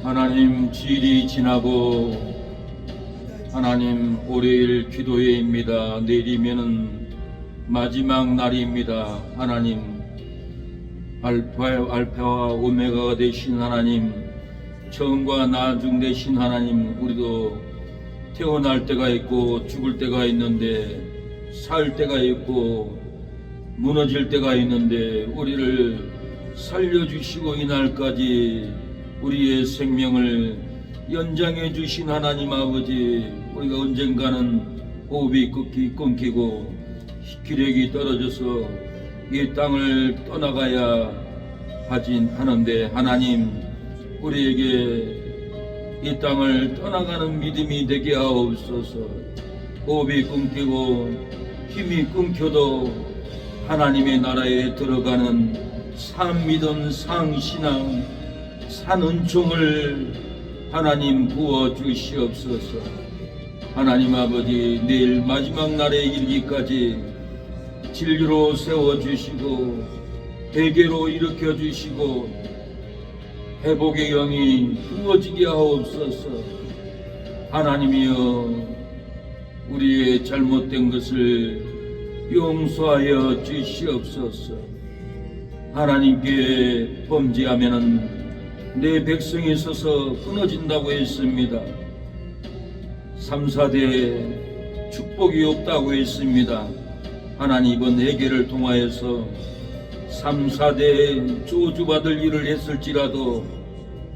하나님, 주일이 지나고 하나님 월요일 기도회입니다. 내일이면은 마지막 날입니다. 하나님, 알파와 오메가가 되신 하나님, 처음과 나중 되신 하나님, 우리도 태어날 때가 있고 죽을 때가 있는데, 살 때가 있고 무너질 때가 있는데, 우리를 살려주시고 이날까지 우리의 생명을 연장해 주신 하나님 아버지, 우리가 언젠가는 호흡이 끊기고 기력이 떨어져서 이 땅을 떠나가야 하는데, 하나님, 우리에게 이 땅을 떠나가는 믿음이 되게 하옵소서. 호흡이 끊기고 힘이 끊겨도 하나님의 나라에 들어가는 산믿음, 상신앙, 산은총을 하나님 부어주시옵소서. 하나님 아버지, 내일 마지막 날에 이르기까지 진리로 세워주시고 회개로 일으켜주시고 회복의 영이 부어지게 하옵소서. 하나님이여, 우리의 잘못된 것을 용서하여 주시옵소서. 하나님께 범죄하면은 내 백성이 서서 끊어진다고 했습니다. 3, 4대 축복이 없다고 했습니다. 하나님, 이번 회개를 통하여서 3, 4대 저주받을 일을 했을지라도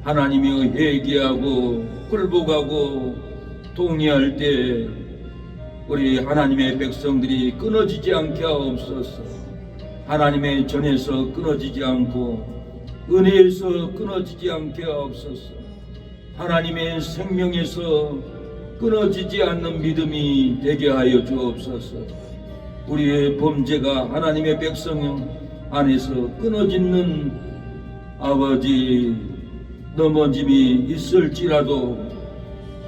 하나님이 회개하고 굴복하고 동의할 때 우리 하나님의 백성들이 끊어지지 않게 하옵소서. 하나님의 전에서 끊어지지 않고 은혜에서 끊어지지 않게 하옵소서. 하나님의 생명에서 끊어지지 않는 믿음이 되게 하여 주옵소서. 우리의 범죄가 하나님의 백성 안에서 끊어지는 아버지 넘어짐이 있을지라도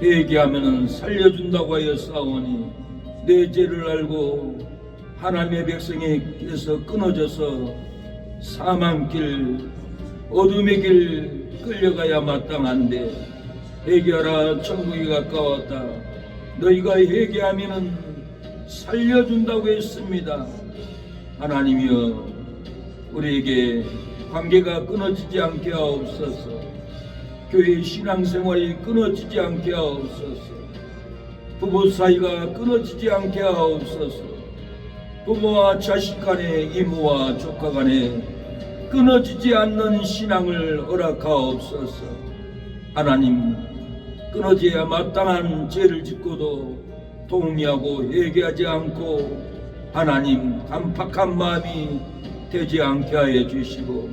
회개하면 살려준다고 하여 싸우니, 내 죄를 알고 하나님의 백성에게서 끊어져서 사망길, 어둠의 길 끌려가야 마땅한데, 회개하라, 천국이 가까웠다. 너희가 회개하면 살려준다고 했습니다. 하나님이여, 우리에게 관계가 끊어지지 않게 하옵소서. 교회 신앙생활이 끊어지지 않게 하옵소서. 부부 사이가 끊어지지 않게 하옵소서. 부모와 자식 간에, 이모와 조카 간에 끊어지지 않는 신앙을 허락하옵소서. 하나님, 끊어져야 마땅한 죄를 짓고도 동의하고 회개하지 않고 하나님, 간팍한 마음이 되지 않게 하여 주시고,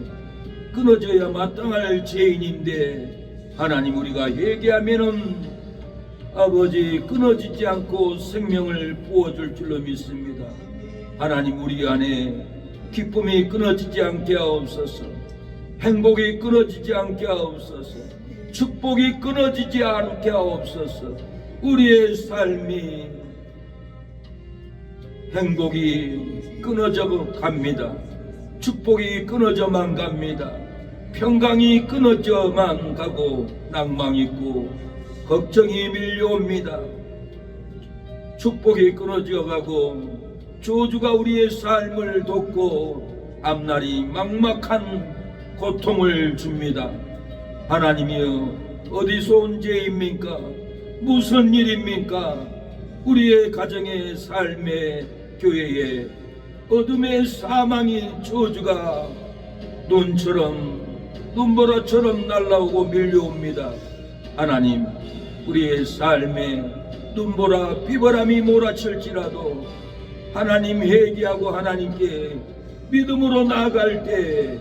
끊어져야 마땅할 죄인인데 하나님, 우리가 회개하면은 아버지 끊어지지 않고 생명을 부어줄 줄로 믿습니다. 하나님, 우리 안에 기쁨이 끊어지지 않게 하옵소서. 행복이 끊어지지 않게 하옵소서. 축복이 끊어지지 않게 하옵소서. 우리의 삶이, 행복이 끊어져 갑니다. 축복이 끊어져만 갑니다. 평강이 끊어져만 가고 낭망이 있고 걱정이 밀려옵니다. 축복이 끊어져 가고 저주가 우리의 삶을 덮고 앞날이 막막한 고통을 줍니다. 하나님이여, 어디서 온 죄입니까? 무슨 일입니까? 우리의 가정의 삶의 교회에 어둠의 사망의 저주가 눈보라처럼 날아오고 밀려옵니다. 하나님, 우리의 삶에 눈보라 비바람이 몰아칠지라도 하나님, 회개하고 하나님께 믿음으로 나아갈 때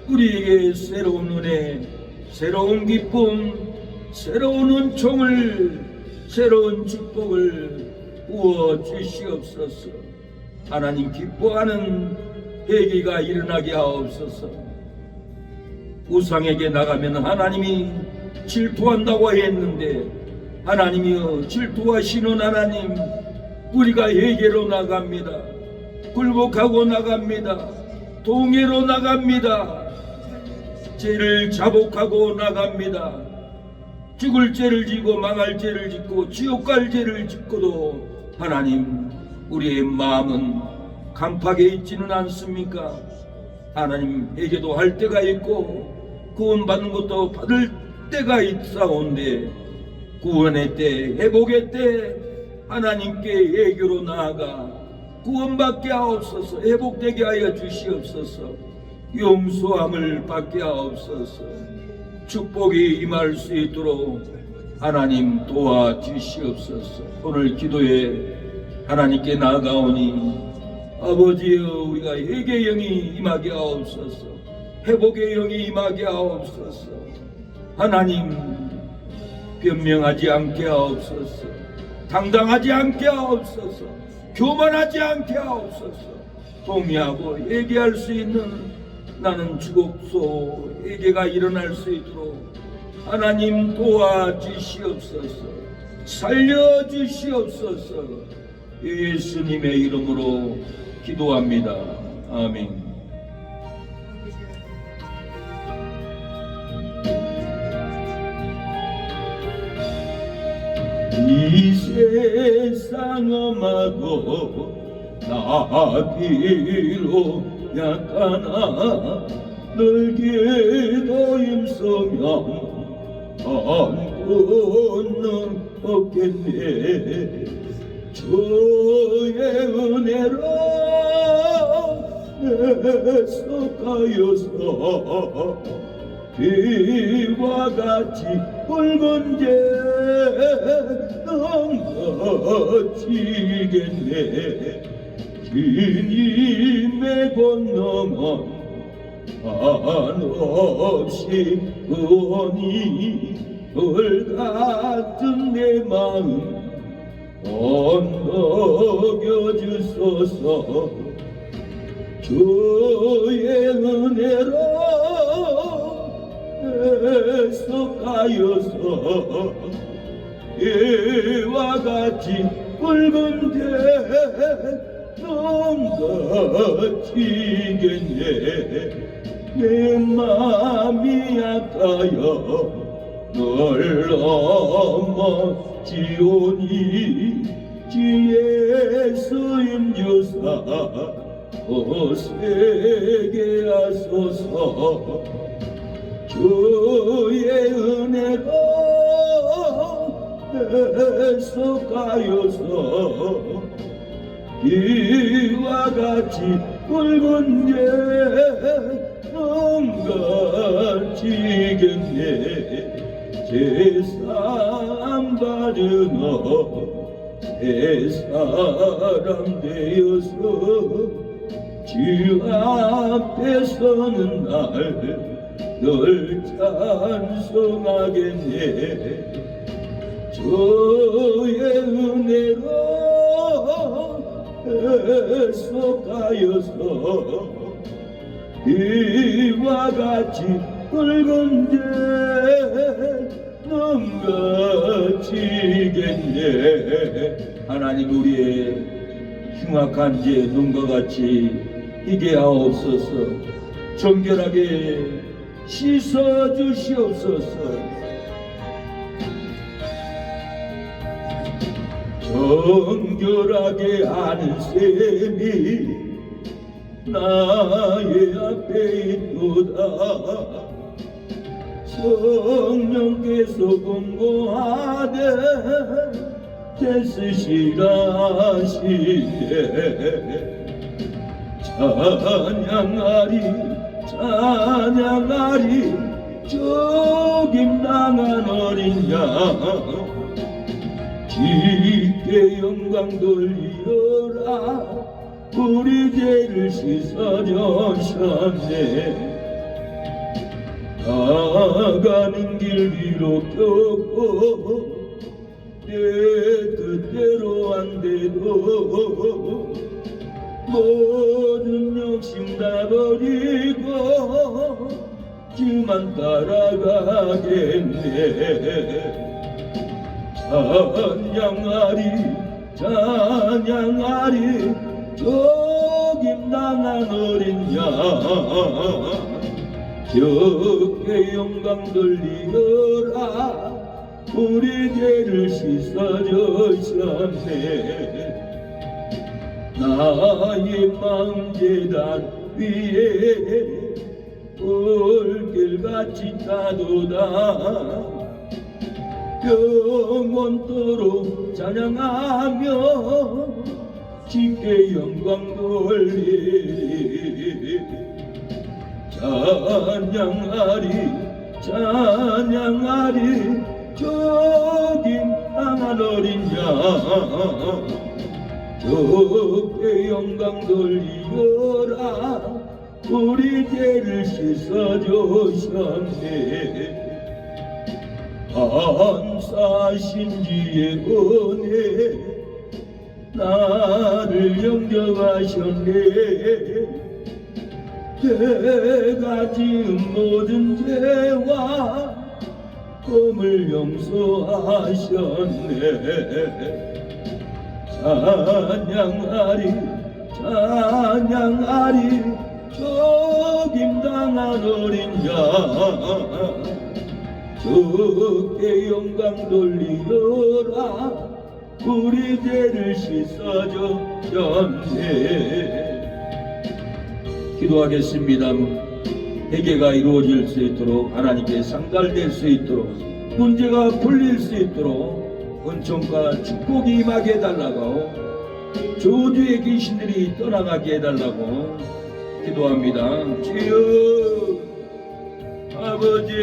우리에게 새로운 은혜, 새로운 기쁨, 새로운 은총을, 새로운 축복을 부어 주시옵소서. 하나님, 기뻐하는 회개가 일어나게 하옵소서. 우상에게 나가면 하나님이 질투한다고 했는데, 하나님이여, 질투하시는 하나님, 우리가 회개로 나갑니다. 굴복하고 나갑니다. 동해로 나갑니다. 죄를 자복하고 나갑니다. 죽을 죄를 지고 망할 죄를 짓고 지옥 갈 죄를 짓고도 하나님 우리의 마음은 강팍에 있지는 않습니까? 하나님 회개도 할 때가 있고 구원받는 것도 받을 때가 있사온데 구원의 때 회복의 때 하나님께 예교로 나아가 구원받게 하옵소서. 회복되게 하여 주시옵소서. 용서함을 받게 하옵소서. 축복이 임할 수 있도록 하나님 도와주시옵소서. 오늘 기도에 하나님께 나아가오니 아버지여 우리가 회개의 영이 임하게 하옵소서. 회복의 영이 임하게 하옵소서. 하나님 변명하지 않게 하옵소서. 당당하지 않게 하옵소서. 교만하지 않게 하옵소서. 동의하고 회개할 수 있는 나는 죽었소 회개가 일어날 수 있도록 하나님 도와주시옵소서. 살려주시옵소서. 예수님의 이름으로 기도합니다. 아멘. 이 세상 험하고 나비로 약하나 널 기도 힘쓰면 한분은 없겠네. 주의 은혜로 내 속하여서 비와 같이 붉은 죄 넘어지겠네. 주님의 권능은 한없이 구원이 돌 같은 내 마음 언덕여 주소서. 주의 은혜로 내 속하여서 이와 같이 붉은 죄 넘어지겠네. 내 맘이 아까여 널 넘어지오니 주 예수님 주사 오세게 하소서. 주의 은혜로 내 속하여서 이와 같이 붉은 죄 넘어지겠네. 제사 받으며 새 사람 되어서 주 앞에 서는 날 널 찬송하겠네. 주의 은혜로 내 속하여서 이와 같이 붉은 죄 넘어지겠네. 하나님 우리의 흉악한 죄 눈과 같이 희게 하옵소서. 정결하게 씻어 주시옵소서. 정결하게 하는 셈이 나의 앞에 있도다. 성령께서 공고하되 애쓰시라 하시네. 찬양하리 죽임당한 어린 양 주께 영광 돌리어라. 우리 죄를 씻어주셨네. 나가는 길 위로 켰고 내 뜻대로 안 돼도 모든 욕심 다 버리고 주만 따라가겠네. 찬양하리 죽임당한 어린 양 주께 영광 돌리어라. 우리 죄를 씻어주셨네. 나의 마음 제단 위에 불길같이 타도다 영원토록 찬양하며 주께 영광 돌리리. 찬양하리 찬양하리 저긴 강한 어린 양 주께 영광 돌리어라. 우리 죄를 씻어주셨네. 감사하신 주의 은혜 나를 영접하셨네. 내가 지은 모든 죄와 범을 용서하셨네. 찬양하리 찬양하리 속임당한 어린 양 주께 영광 돌리어라. 우리 죄를 씻어주셨네. 기도하겠습니다. 회개가 이루어질 수 있도록, 하나님께 상달될 수 있도록, 문제가 풀릴 수 있도록 은총과 축복이 임하게 해달라고, 저주의 귀신들이 떠나가게 해달라고 기도합니다. 주여 아버지,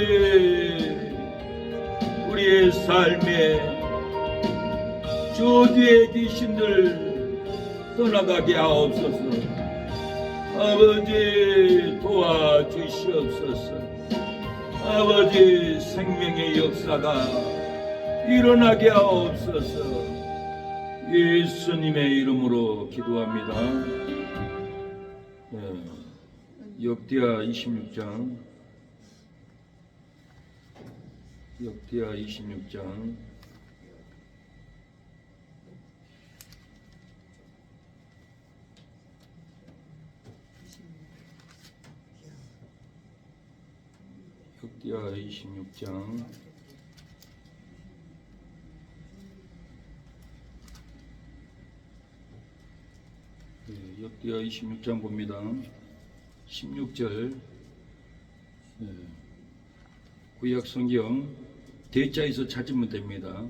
우리의 삶에 저주의 귀신들 떠나가게 하옵소서. 아버지 도와주시옵소서. 아버지 생명의 역사가 일어나게 하옵소서. 예수님의 이름으로 기도합니다. 역대하 26장 역대하 26장 역대하 26장 역대하 26장 봅니다. 16절 구약 성경 대자에서 찾으면 됩니다.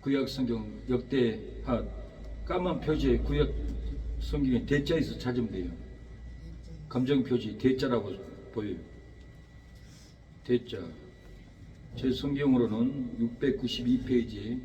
구약 성경 역대하 까만 표지에 구약 성경에 대자에서 찾으면 돼요. 감정 표지 대자라고 보여요. 대자. 제 성경으로는 692페이지.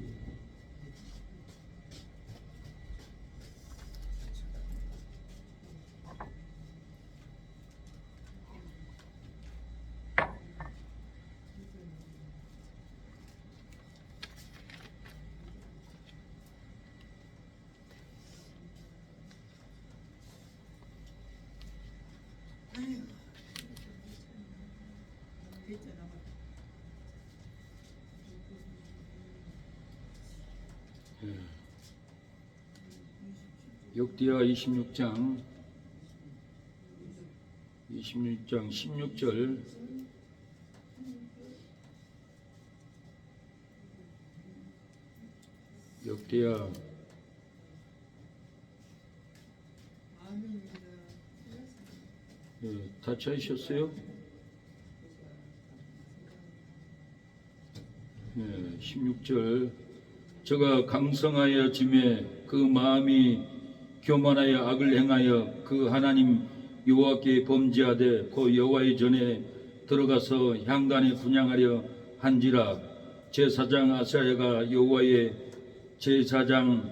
역대하 26장 16절 역대하 다 찾으셨어요? 16절 저가 강성하여 짐에 그 마음이 교만하여 악을 행하여 그 하나님 여호와께 범죄하되 그 여호와의 전에 들어가서 향단에 분향하려 한지라. 제사장 아사야가 여호와의 제사장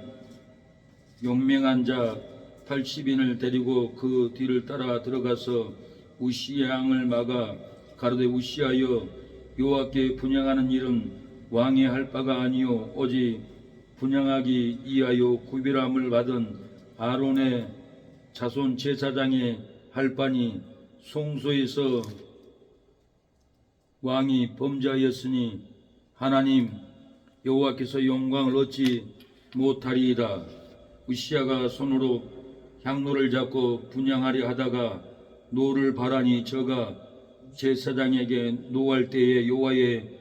용맹한 자 80인을 데리고 그 뒤를 따라 들어가서 우시의 양을 막아 가로되 우시하여 여호와께 분향하는 일은 왕이 할 바가 아니요 오직 분향하기 이하여 구별함을 받은 아론의 자손 제사장의 할 바니 송소에서 왕이 범죄하였으니 하나님 여호와께서 영광을 얻지 못하리이다. 우시아가 손으로 향로를 잡고 분향하려 하다가 노를 바라니 저가 제사장에게 노할 때에 여호와의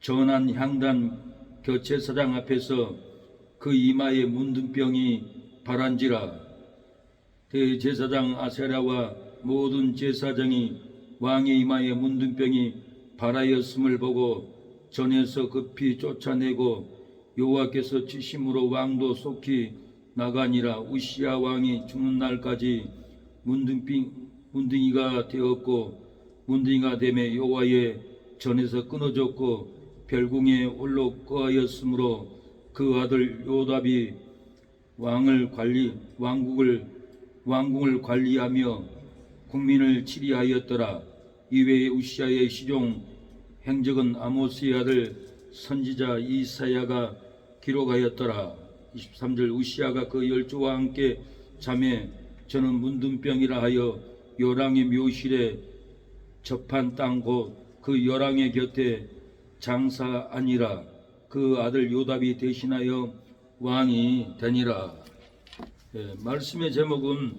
전한 향단 교제사장 앞에서 그 이마에 문둥병이 발한지라. 대제사장 아세라와 모든 제사장이 왕의 이마에 문둥병이 발하였음을 보고 전에서 급히 쫓아내고 여호와께서 치심으로 왕도 속히 나가니라. 우시야 왕이 죽는 날까지 문둥이가 되었고 문둥이가 되매 여호와의 전에서 끊어졌고 별궁에 홀로 거하였으므로 그 아들 요답이 왕궁을 관리하며 국민을 치리하였더라. 이외에 우시야의 시종 행적은 아모스의 아들 선지자 이사야가 기록하였더라. 23절 우시야가 그 열조와 함께 잠에 저는 문둥병이라 하여 요랑의 묘실에 접한 땅 곧 그 요랑의 곁에 장사하니라. 그 아들 요답이 대신하여 왕이 되니라. 말씀의 제목은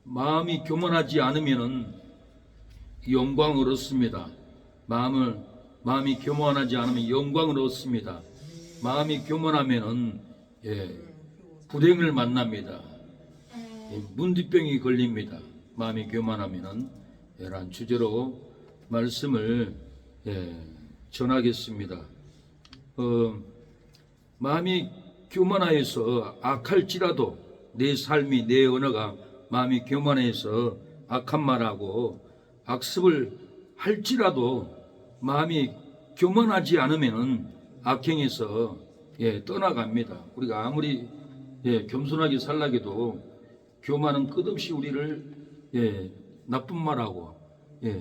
마음이 교만하지 않으면 영광을 얻습니다. 마음이 교만하지 않으면 영광을 얻습니다. 마음이 교만하면은 불행을 만납니다. 문둥병이 걸립니다. 마음이 교만하면은 이런 주제로 말씀을 전하겠습니다. 마음이 교만하여서 악할지라도 내 삶이 내 언어가 마음이 교만해서 악한 말하고 악습을 할지라도 마음이 교만하지 않으면 악행에서 떠나갑니다. 우리가 아무리 겸손하게 살라기도 교만은 끝없이 우리를 나쁜 말하고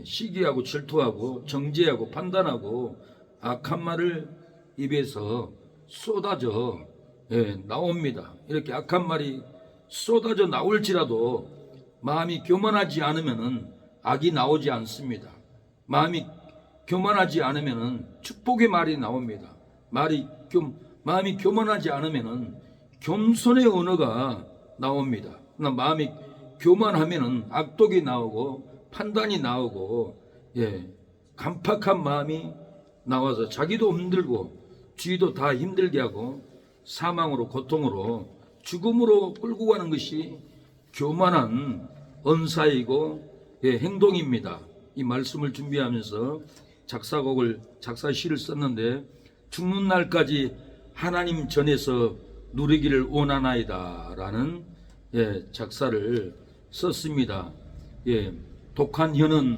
시기하고 질투하고 정죄하고 판단하고 악한 말을 입에서 쏟아져 나옵니다. 이렇게 악한 말이 쏟아져 나올지라도 마음이 교만하지 않으면은 악이 나오지 않습니다. 마음이 교만하지 않으면은 축복의 말이 나옵니다. 마음이 교만하지 않으면은 겸손의 언어가 나옵니다. 그러나 마음이 교만하면은 악독이 나오고 판단이 나오고 간팍한 마음이 나와서 자기도 힘들고 주위도 다 힘들게 하고 사망으로 고통으로 죽음으로 끌고 가는 것이 교만한 언사이고 행동입니다. 이 말씀을 준비하면서 작사시를 썼는데 죽는 날까지 하나님 전에서 누리기를 원하나이다 라는 작사를 썼습니다. 독한 혀는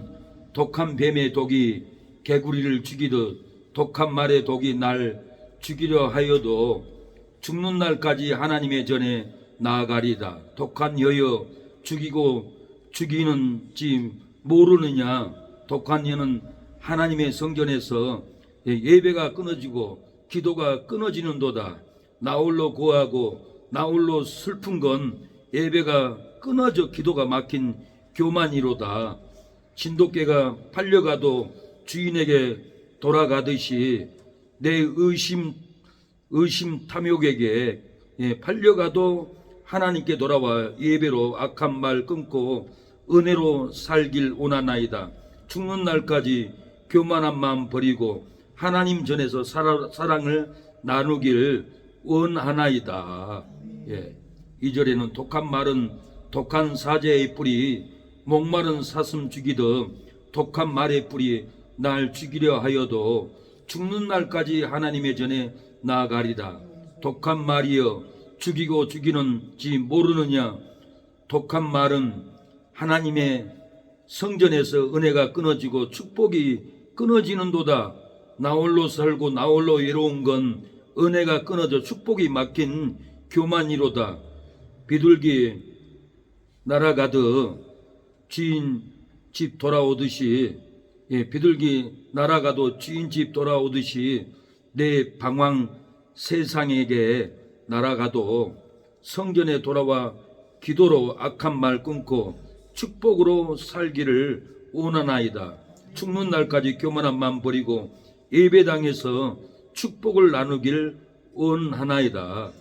독한 뱀의 독이 개구리를 죽이듯 독한 말의 독이 날 죽이려 하여도 죽는 날까지 하나님의 전에 나아가리다. 독한 혀여 죽이고 죽이는지 모르느냐. 독한 혀는 하나님의 성전에서 예배가 끊어지고 기도가 끊어지는도다. 나홀로 고하고 나홀로 슬픈 건 예배가 끊어져 기도가 막힌 교만이로다. 진돗개가 팔려가도 주인에게 돌아가듯이 내 의심 탐욕에게 팔려가도 하나님께 돌아와 예배로 악한 말 끊고 은혜로 살길 원하나이다. 죽는 날까지 교만한 마음 버리고 하나님 전에서 사랑을 나누길 원하나이다. 2절에는 독한 말은 독한 사제의 뿌리 목마른 사슴 죽이듯 독한 말의 뿌리 날 죽이려 하여도 죽는 날까지 하나님의 전에 나아가리다. 독한 말이여 죽이고 죽이는지 모르느냐. 독한 말은 하나님의 성전에서 은혜가 끊어지고 축복이 끊어지는도다. 나홀로 살고 나홀로 외로운 건 은혜가 끊어져 축복이 막힌 교만이로다. 비둘기 날아가듯 주인 집 돌아오듯이 비둘기 날아가도 주인 집 돌아오듯이 내 방황 세상에게 날아가도 성전에 돌아와 기도로 악한 말 끊고 축복으로 살기를 원하나이다. 죽는 날까지 교만한 마음 버리고 예배당에서 축복을 나누길 원하나이다.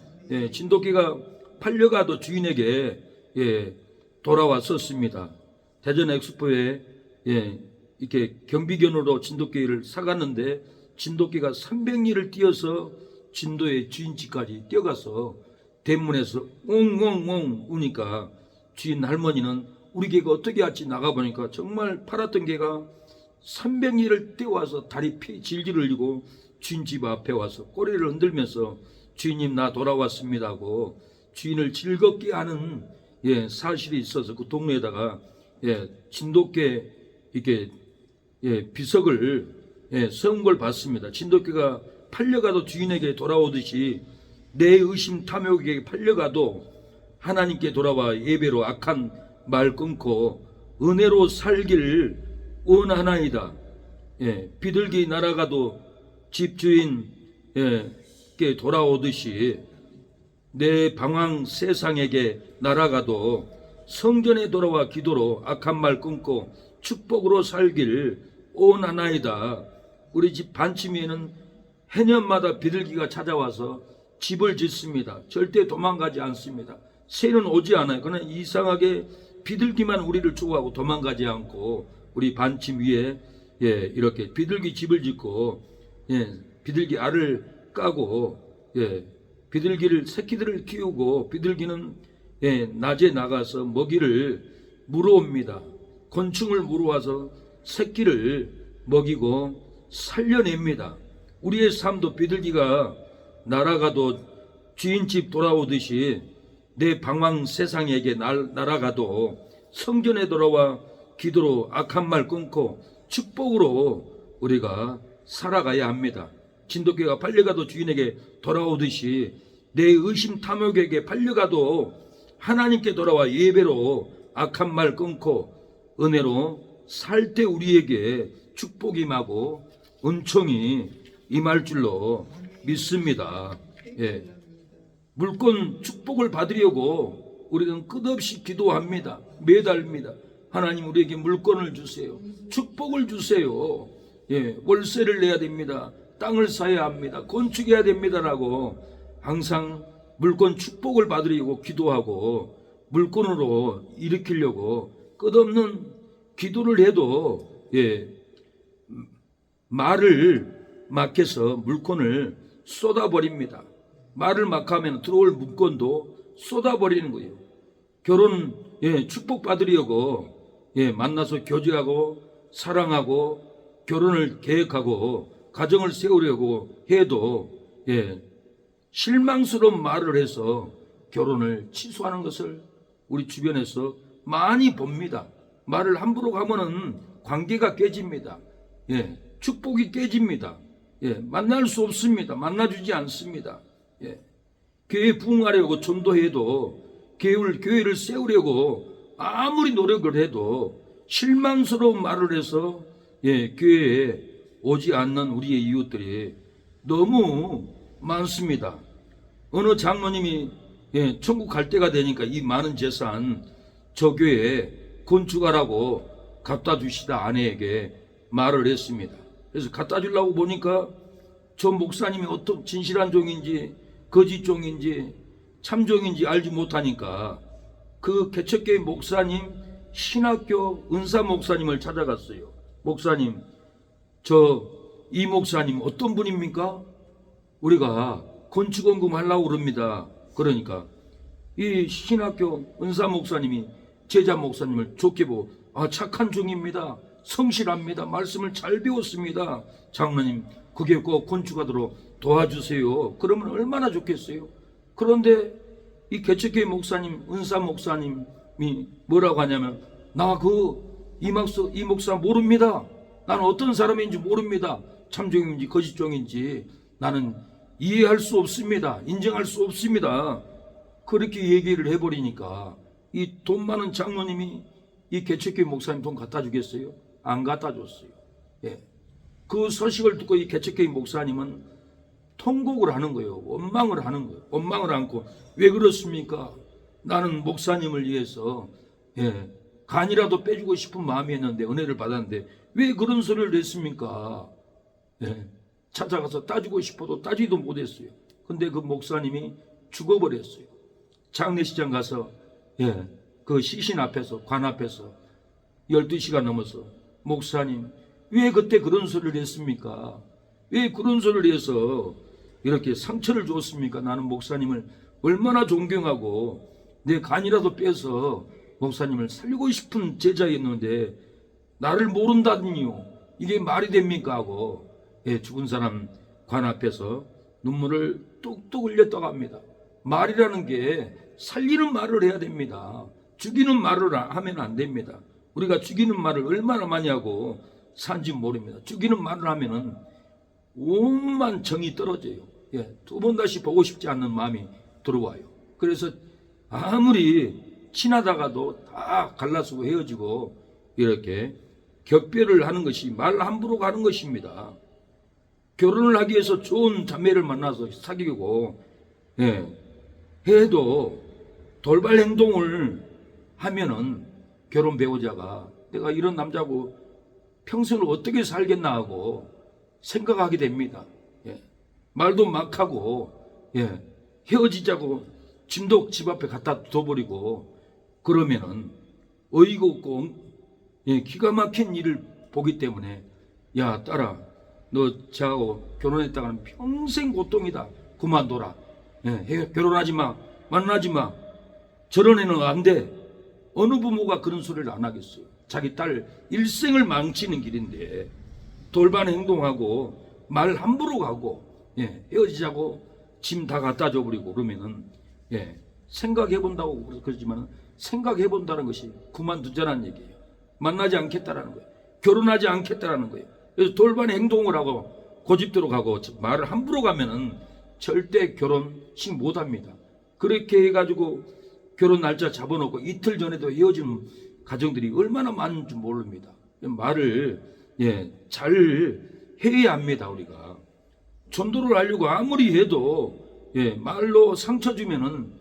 진돗개가 팔려가도 주인에게 돌아왔었습니다. 대전 엑스포에 이렇게 경비견으로 진돗개를 사갔는데 진돗개가 300리를 뛰어서 진도의 주인집까지 뛰어가서 대문에서 옹옹옹 우니까 주인 할머니는 우리 개가 어떻게 할지 나가보니까 정말 팔았던 개가 300리를 뛰어와서 다리 피 질질 흘리고 주인집 앞에 와서 꼬리를 흔들면서 주인님 나 돌아왔습니다 하고 주인을 즐겁게 하는 사실이 있어서 그 동네에다가 진돗개 이렇게 비석을 세운 받습니다. 진돗개가 팔려가도 주인에게 돌아오듯이 내 의심 탐욕에게 팔려가도 하나님께 돌아와 예배로 악한 말 끊고 은혜로 살길 원하나이다. 비둘기 날아가도 집주인께 돌아오듯이 내 방황 세상에게 날아가도 성전에 돌아와 기도로 악한 말 끊고 축복으로 살길 원하나이다. 우리 집 반치미에는 해년마다 비둘기가 찾아와서 집을 짓습니다. 절대 도망가지 않습니다. 새는 오지 않아요. 그러나 이상하게 비둘기만 우리를 좋아하고 도망가지 않고 우리 반침 위에 이렇게 비둘기 집을 짓고 비둘기 알을 까고 비둘기를 새끼들을 키우고 비둘기는 낮에 나가서 먹이를 물어옵니다. 곤충을 물어와서 새끼를 먹이고 살려냅니다. 우리의 삶도 비둘기가 날아가도 주인집 돌아오듯이 내 방황 세상에게 날아가도 성전에 돌아와 기도로 악한 말 끊고 축복으로 우리가 살아가야 합니다. 진돗개가 팔려가도 주인에게 돌아오듯이 내 의심 탐욕에게 팔려가도 하나님께 돌아와 예배로 악한 말 끊고 은혜로 살 때 우리에게 축복이 임하고 은총이 임할 줄로 믿습니다. 물권 축복을 받으려고 우리는 끝없이 기도합니다. 매달립니다. 하나님 우리에게 물권을 주세요. 축복을 주세요. 월세를 내야 됩니다. 땅을 사야 합니다. 건축해야 됩니다라고 항상 물권 축복을 받으려고 기도하고 물권으로 일으키려고 끝없는 기도를 해도 말을 막해서 물권을 쏟아버립니다. 말을 막하면 들어올 물권도 쏟아버리는 거예요. 결혼 축복받으려고 만나서 교제하고 사랑하고 결혼을 계획하고 가정을 세우려고 해도 실망스러운 말을 해서 결혼을 취소하는 것을 우리 주변에서 많이 봅니다. 말을 함부로 하면은 관계가 깨집니다. 축복이 깨집니다. 만날 수 없습니다. 만나주지 않습니다. 교회 부흥하려고 전도해도 교회를 세우려고 아무리 노력을 해도 실망스러운 말을 해서 교회에 오지 않는 우리의 이웃들이 너무 많습니다. 어느 장로님이 천국 갈 때가 되니까 이 많은 재산 저 교회에 건축하라고 갖다 주시다 아내에게 말을 했습니다. 그래서 갖다 주려고 보니까 저 목사님이 어떤 진실한 종인지 거짓 종인지 참종인지 알지 못하니까 그 개척교회 목사님 신학교 은사 목사님을 찾아갔어요. 목사님, 이 목사님 어떤 분입니까? 우리가 건축원금 하려고 그럽니다. 그러니까 이 신학교 은사 목사님이 제자 목사님을 좋게 보고 착한 종입니다. 성실합니다. 말씀을 잘 배웠습니다. 장로님 그게 꼭 건축하도록 도와주세요. 그러면 얼마나 좋겠어요. 그런데 이 개척교회 목사님 은사 목사님이 뭐라고 하냐면 이 목사 모릅니다. 나는 어떤 사람인지 모릅니다. 참종인지 거짓종인지 나는 이해할 수 없습니다. 인정할 수 없습니다. 그렇게 얘기를 해버리니까 이 돈 많은 장로님이 이 개척교회 목사님 돈 갖다 주겠어요? 안 갖다 줬어요. 그 소식을 듣고 이 개척교회 목사님은 통곡을 하는 거예요. 원망을 하는 거예요. 원망을 안고 왜 그렇습니까? 나는 목사님을 위해서 간이라도 빼주고 싶은 마음이었는데 은혜를 받았는데 왜 그런 소리를 냈습니까? 찾아가서 따지고 싶어도 따지도 못했어요. 근데 그 목사님이 죽어버렸어요. 장례식장 가서 그 시신 앞에서 관 앞에서 12시가 넘어서 목사님 왜 그때 그런 소리를 했습니까? 왜 그런 소리를 해서 이렇게 상처를 줬습니까? 나는 목사님을 얼마나 존경하고 내 간이라도 빼서 목사님을 살리고 싶은 제자였는데 나를 모른다니요. 이게 말이 됩니까? 하고 죽은 사람 관 앞에서 눈물을 뚝뚝 흘렸다고 합니다. 말이라는 게 살리는 말을 해야 됩니다. 죽이는 말을 하면 안 됩니다. 우리가 죽이는 말을 얼마나 많이 하고 산지 모릅니다. 죽이는 말을 하면은 온만 정이 떨어져요. 두 번 다시 보고 싶지 않는 마음이 들어와요. 그래서 아무리 친하다가도 다 갈라서고 헤어지고 이렇게 격별을 하는 것이 말 함부로 가는 것입니다. 결혼을 하기 위해서 좋은 자매를 만나서 사귀고 해도 돌발 행동을 하면은 결혼 배우자가 내가 이런 남자하고 평생을 어떻게 살겠나 하고 생각하게 됩니다. 말도 막 하고 헤어지자고 짐도 집 앞에 갖다 둬버리고 그러면은 어이가 없고 기가 막힌 일을 보기 때문에 야 딸아 너 저하고 결혼했다가는 평생 고통이다. 그만둬라. 결혼하지 마. 만나지 마. 저런 애는 안 돼. 어느 부모가 그런 소리를 안 하겠어요. 자기 딸 일생을 망치는 길인데 돌반 행동하고 말 함부로 가고 헤어지자고 짐 다 갖다 줘버리고 그러면은 생각해 본다고 그러지만 생각해 본다는 것이 그만두자는 얘기예요. 만나지 않겠다라는 거예요. 결혼하지 않겠다라는 거예요. 그래서 돌반 행동을 하고 고집대로 가고 말을 함부로 가면은 절대 결혼식 못 합니다. 그렇게 해가지고 결혼 날짜 잡아놓고 이틀 전에도 헤어지는 가정들이 얼마나 많은지 모릅니다. 말을 잘 해야 합니다. 우리가 전도를 하려고 아무리 해도 말로 상처 주면은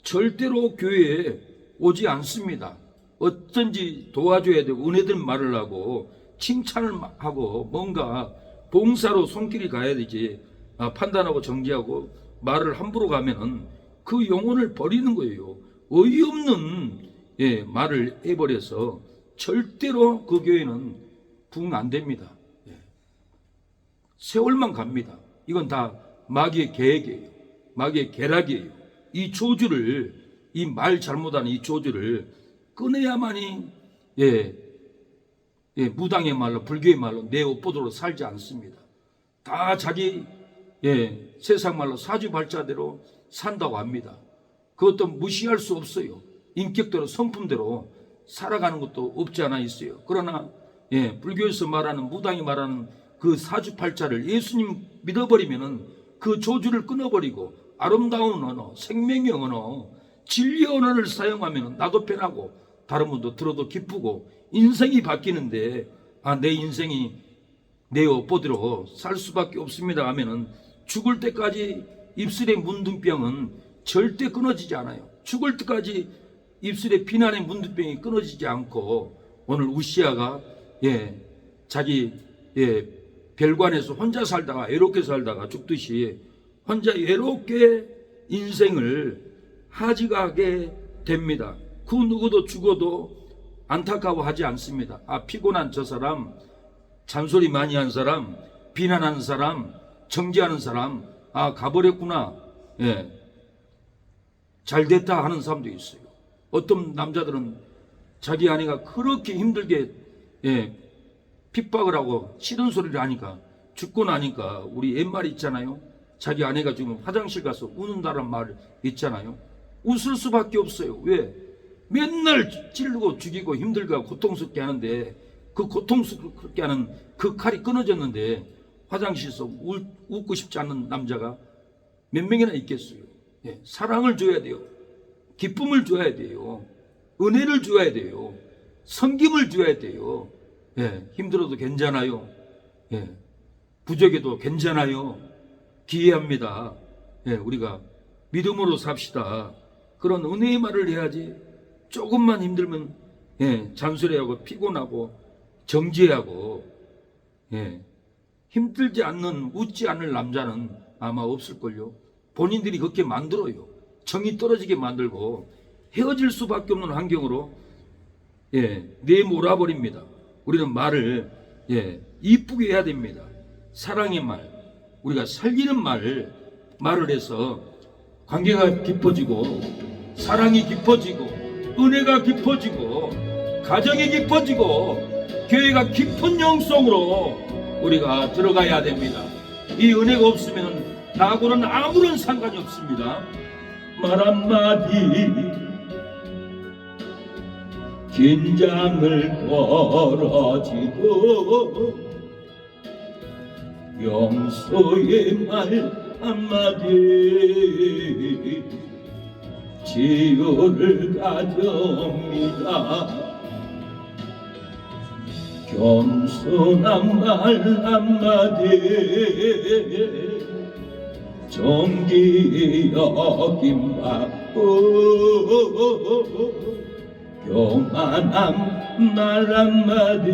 절대로 교회에 오지 않습니다. 어쩐지 도와줘야 되고 은혜들 말을 하고 칭찬을 하고 뭔가 봉사로 손길이 가야 되지. 판단하고 정지하고 말을 함부로 가면은 그 영혼을 버리는 거예요. 어이없는 말을 해버려서 절대로 그 교회는 부흥 안 됩니다. 세월만 갑니다. 이건 다 마귀의 계획이에요. 마귀의 계략이에요. 이 조주를 이 말 잘못하는 이 조주를 끊어야만이 무당의 말로 불교의 말로 내 옷보도로 살지 않습니다. 다 자기 세상 말로 사주발자대로 산다고 합니다. 그것도 무시할 수 없어요. 인격대로 성품대로 살아가는 것도 없지 않아 있어요. 그러나 불교에서 말하는 무당이 말하는 그 사주팔자를 예수님 믿어버리면은 그 조주를 끊어버리고 아름다운 언어, 생명의 언어, 진리의 언어를 사용하면 나도 편하고 다른 분도 들어도 기쁘고 인생이 바뀌는데 내 인생이 내 업보대로 살 수밖에 없습니다 하면은 죽을 때까지 입술의 문둥병은 절대 끊어지지 않아요. 죽을 때까지 입술의 비난의 문둥병이 끊어지지 않고 오늘 우시아가 자기 별관에서 혼자 살다가 외롭게 살다가 죽듯이 혼자 외롭게 인생을 하직하게 됩니다. 그 누구도 죽어도 안타까워하지 않습니다. 피곤한 저 사람, 잔소리 많이 한 사람, 비난하는 사람, 정죄하는 사람, 가버렸구나. 잘 됐다 하는 사람도 있어요. 어떤 남자들은 자기 아내가 그렇게 힘들게 핍박을 하고 싫은 소리를 하니까 죽고 나니까 우리 옛말이 있잖아요. 자기 아내가 지금 화장실 가서 우는다란 말 있잖아요. 웃을 수밖에 없어요. 왜? 맨날 찌르고 죽이고 힘들게 하고 고통스럽게 하는데 그 고통스럽게 하는 그 칼이 끊어졌는데 화장실에서 웃고 싶지 않은 남자가 몇 명이나 있겠어요. 사랑을 줘야 돼요. 기쁨을 줘야 돼요. 은혜를 줘야 돼요. 섬김을 줘야 돼요. 힘들어도 괜찮아요. 부족해도 괜찮아요. 기회합니다. 우리가 믿음으로 삽시다. 그런 은혜의 말을 해야지. 조금만 힘들면 잔소리하고 피곤하고 정죄하고 힘들지 않는 웃지 않을 남자는 아마 없을걸요. 본인들이 그렇게 만들어요. 정이 떨어지게 만들고 헤어질 수밖에 없는 환경으로 내몰아버립니다. 우리는 말을 이쁘게 해야 됩니다. 사랑의 말, 우리가 살리는 말을 해서 관계가 깊어지고 사랑이 깊어지고 은혜가 깊어지고 가정이 깊어지고 교회가 깊은 영성으로 우리가 들어가야 됩니다. 이 은혜가 없으면 나하고는 아무런 상관이 없습니다. 말 한마디 긴장을 떨어지고 용서의 말 한마디 치유를 가져옵니다. 겸손한 말 한마디 존귀 여김 받고 교만한 말 한마디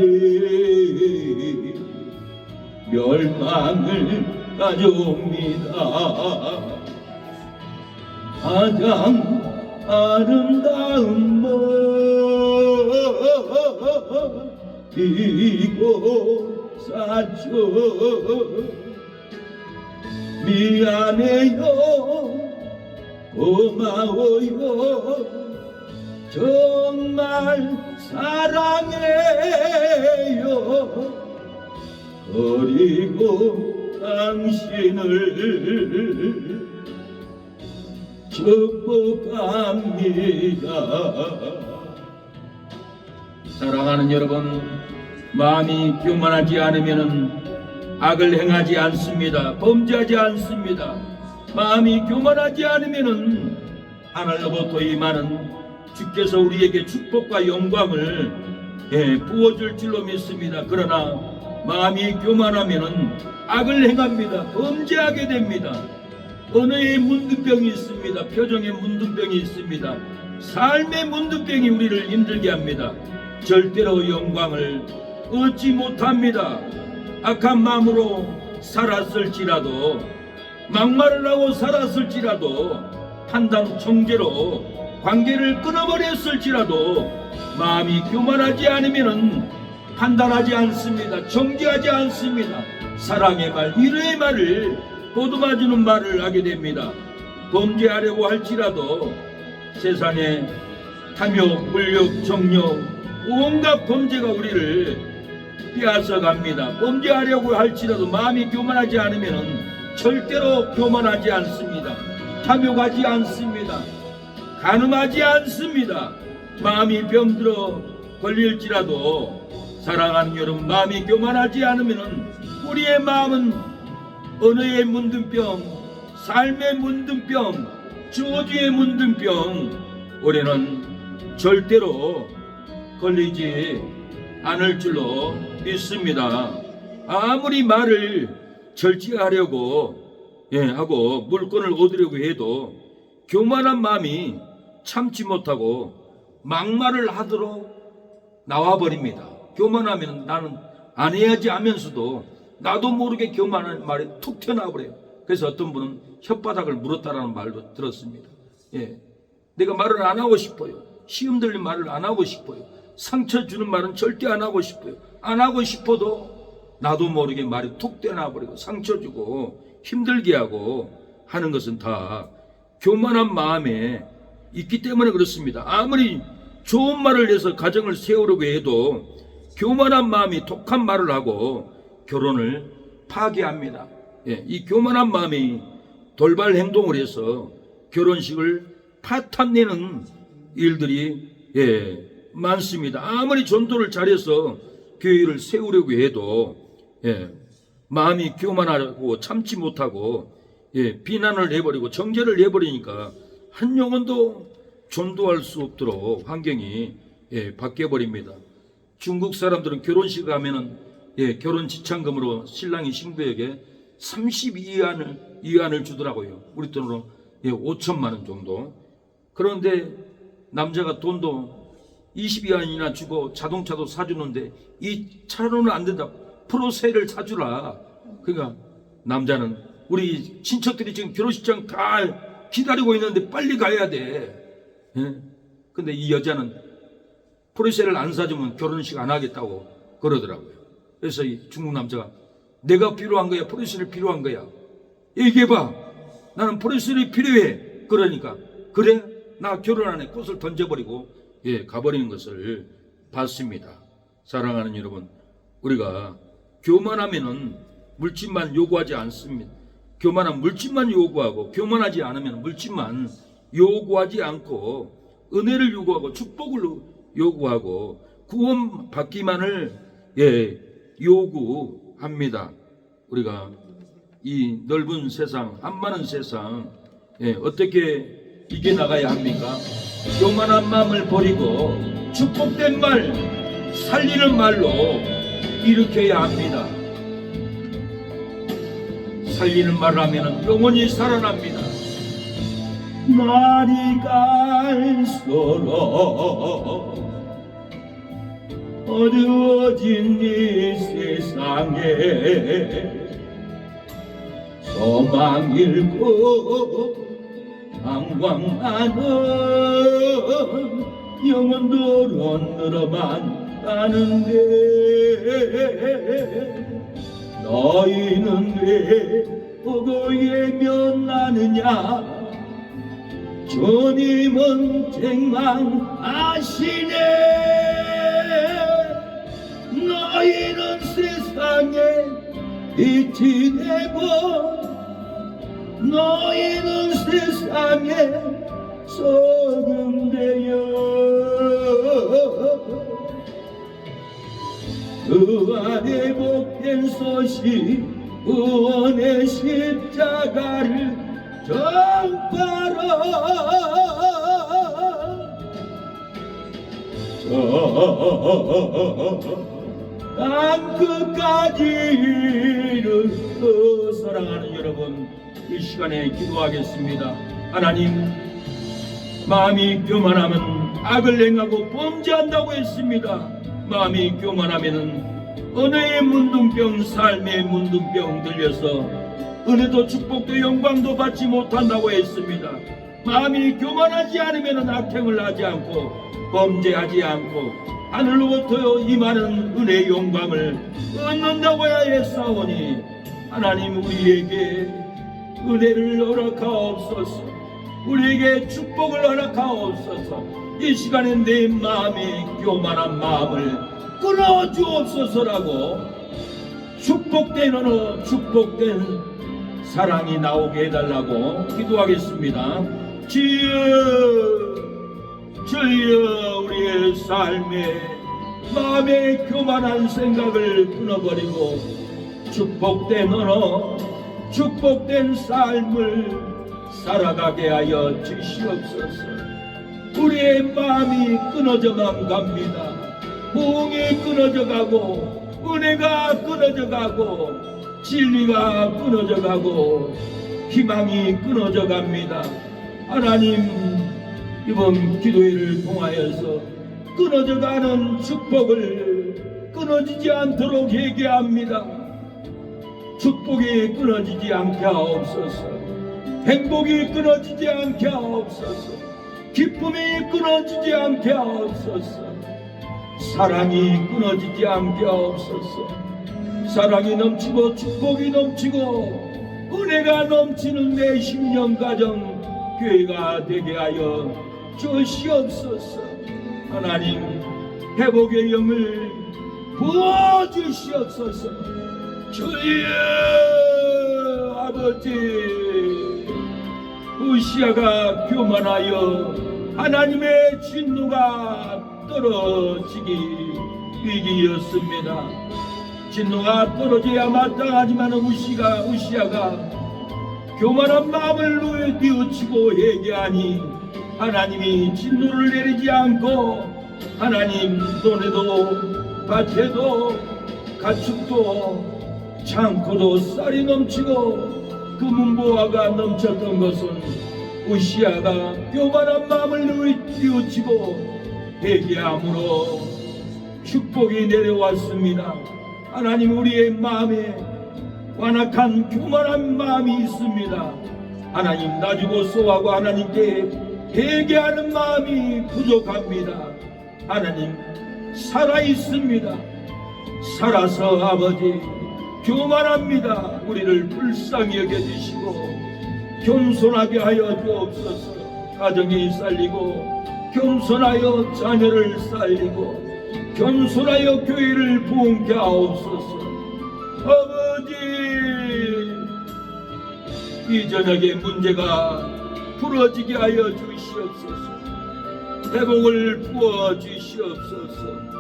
멸망을 가져옵니다. 가장 아름다운 이고 사죠. 미안해요 고마워요 정말 사랑해요 그리고 당신을 축복합니다. 사랑하는 여러분, 마음이 교만하지 않으면 악을 행하지 않습니다. 범죄하지 않습니다. 마음이 교만하지 않으면 하늘로부터 임하는 주께서 우리에게 축복과 영광을 부어줄 줄로 믿습니다. 그러나 마음이 교만하면 악을 행합니다. 범죄하게 됩니다. 언어의 문둥병이 있습니다. 표정의 문둥병이 있습니다. 삶의 문둥병이 우리를 힘들게 합니다. 절대로 영광을 얻지 못합니다. 악한 마음으로 살았을지라도 막말을 하고 살았을지라도 판단 청제로 관계를 끊어버렸을지라도 마음이 교만하지 않으면 판단하지 않습니다. 정죄하지 않습니다. 사랑의 말, 위로의 말을 보듬어주는 말을 하게 됩니다. 범죄하려고 할지라도 세상에 탐욕, 물욕, 정욕, 온갖 범죄가 우리를 빼앗아갑니다. 범죄하려고 할지라도 마음이 교만하지 않으면 절대로 교만하지 않습니다. 탐욕하지 않습니다. 간음하지 않습니다. 마음이 병들어 걸릴지라도 사랑하는 여러분, 마음이 교만하지 않으면 우리의 마음은 언어의 문둥병, 삶의 문둥병, 저주의 문둥병 우리는 절대로 걸리지 않을 줄로 믿습니다. 아무리 말을 절제하려고 하고 물건을 얻으려고 해도 교만한 마음이 참지 못하고 막말을 하도록 나와버립니다. 교만하면 나는 안 해야지 하면서도 나도 모르게 교만한 말이 툭 튀어나와버려요. 그래서 어떤 분은 혓바닥을 물었다라는 말도 들었습니다. 내가 말을 안 하고 싶어요. 시험 들린 말을 안 하고 싶어요. 상처 주는 말은 절대 안 하고 싶어요. 안 하고 싶어도 나도 모르게 말이 툭 떼나버리고 상처 주고 힘들게 하고 하는 것은 다 교만한 마음에 있기 때문에 그렇습니다. 아무리 좋은 말을 해서 가정을 세우려고 해도 교만한 마음이 독한 말을 하고 결혼을 파괴합니다. 이 교만한 마음이 돌발 행동을 해서 결혼식을 파탄내는 일들이 많습니다. 아무리 전도를 잘해서 교회를 세우려고 해도 마음이 교만하고 참지 못하고 비난을 해버리고 정죄를 해버리니까 한 영혼도 전도할 수 없도록 환경이 바뀌어버립니다. 중국 사람들은 결혼식 가면은 결혼 지참금으로 신랑이 신부에게 32위안을 주더라고요. 우리 돈으로 5천만 원 정도. 그런데 남자가 돈도 20위안이나 주고 자동차도 사주는데 이 차로는 안 된다. 프로세를 사주라. 그러니까 남자는 우리 친척들이 지금 결혼식장 다 기다리고 있는데 빨리 가야 돼. 근데 이 여자는 프로세를 안 사주면 결혼식 안 하겠다고 그러더라고요. 그래서 이 중국 남자가 내가 필요한 거야? 프로세스를 필요한 거야? 얘기해봐. 나는 프로세스를 필요해. 그러니까 그래? 나 결혼 안 해. 꽃을 던져버리고 가버리는 것을 봤습니다. 사랑하는 여러분, 우리가 교만하면은 물질만 요구하지 않습니다. 교만한 물질만 요구하고, 교만하지 않으면 물질만 요구하지 않고 은혜를 요구하고 축복을 요구하고 구원 받기만을 요구합니다. 우리가 이 넓은 세상, 한많은 세상 어떻게 이겨나가야 합니까? 교만한 마음을 버리고 축복된 말, 살리는 말로 일으켜야 합니다. 살리는 말을 하면 영원히 살아납니다. 날이 갈수록 어두워진 이 세상에 소망 잃고 방황하는 영혼들은 늘어만 가는데 너희는 왜 보고 예면하느냐? 주님은 책망하시네. 너희는 세상에 빛이 되고 너희는 세상에 소금 되어 그 안에 복된 소식 구원의 십자가를 전파로 땅 끝까지 이르. 사랑하는 여러분, 이 시간에 기도하겠습니다. 하나님, 마음이 교만하면 악을 행하고 범죄한다고 했습니다. 마음이 교만하면은 은혜의 문둥병, 삶의 문둥병 들려서 은혜도 축복도 영광도 받지 못한다고 했습니다. 마음이 교만하지 않으면 악행을 하지 않고 범죄하지 않고 하늘로부터 임하는 은혜의 영광을 얻는다고 했사오니 하나님, 우리에게 은혜를 허락하옵소서. 우리에게 축복을 허락하옵소서. 이 시간에 내 마음이 교만한 마음을 끊어주옵소서라고 축복된 언어, 축복된 사랑이 나오게 해달라고 기도하겠습니다. 주여, 우리의 삶에 마음의 교만한 생각을 끊어버리고 축복된 언어, 축복된 삶을 살아가게 하여 주시옵소서. 우리의 마음이 끊어져만 갑니다. 부흥이 끊어져 가고 은혜가 끊어져 가고 진리가 끊어져 가고 희망이 끊어져 갑니다. 하나님, 이번 기도회를 통하여서 끊어져 가는 축복을 끊어지지 않도록 회개합니다. 축복이 끊어지지 않게 하옵소서. 행복이 끊어지지 않게 하옵소서. 기쁨이 끊어지지 않게 하옵소서. 사랑이 끊어지지 않게 하옵소서. 사랑이 넘치고 축복이 넘치고 은혜가 넘치는 내 심령 가정 교회가 되게 하여 주시옵소서. 하나님, 회복의 영을 부어주시옵소서. 주여, 아버지, 우시아가 교만하여 하나님의 진노가 떨어지기 위기였습니다. 진노가 떨어져야 마땅하지만 우시아가 교만한 마음을 뉘우치고 회개하니 하나님이 진노를 내리지 않고 하나님, 논에도 밭에도 가축도 창고도 쌀이 넘치고 금은보화가 넘쳤던 것은 우시아가 교만한 마음을 뉘우치고 회개함으로 축복이 내려왔습니다. 하나님, 우리의 마음에 완악한 교만한 마음이 있습니다. 하나님, 나주고 소하고 하나님께 회개하는 마음이 부족합니다. 하나님, 살아있습니다. 살아서 아버지 교만합니다. 우리를 불쌍히 여겨주시고 겸손하게 하여 주옵소서. 가정이 살리고 겸손하여 자녀를 살리고 겸손하여 교회를 부흥케 하옵소서. 아버지, 이 저녁에 문제가 풀어지게 하여 주시옵소서. 회복을 부어 주시옵소서.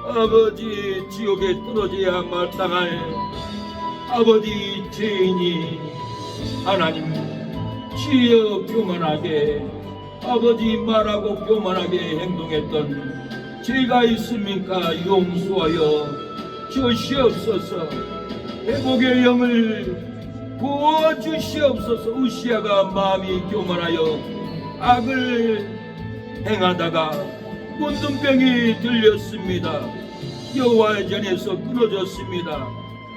아버지, 지옥에 떨어져야 마땅할 아버지 죄인이 하나님 주여 교만하게 아버지 말하고 교만하게 행동했던 죄가 있습니까? 용서하여 주시옵소서. 회복의 영을 부어 주시옵소서. 우시아가 마음이 교만하여 악을 행하다가 문둥병이 들렸습니다. 여호와의 전에서 끊어졌습니다.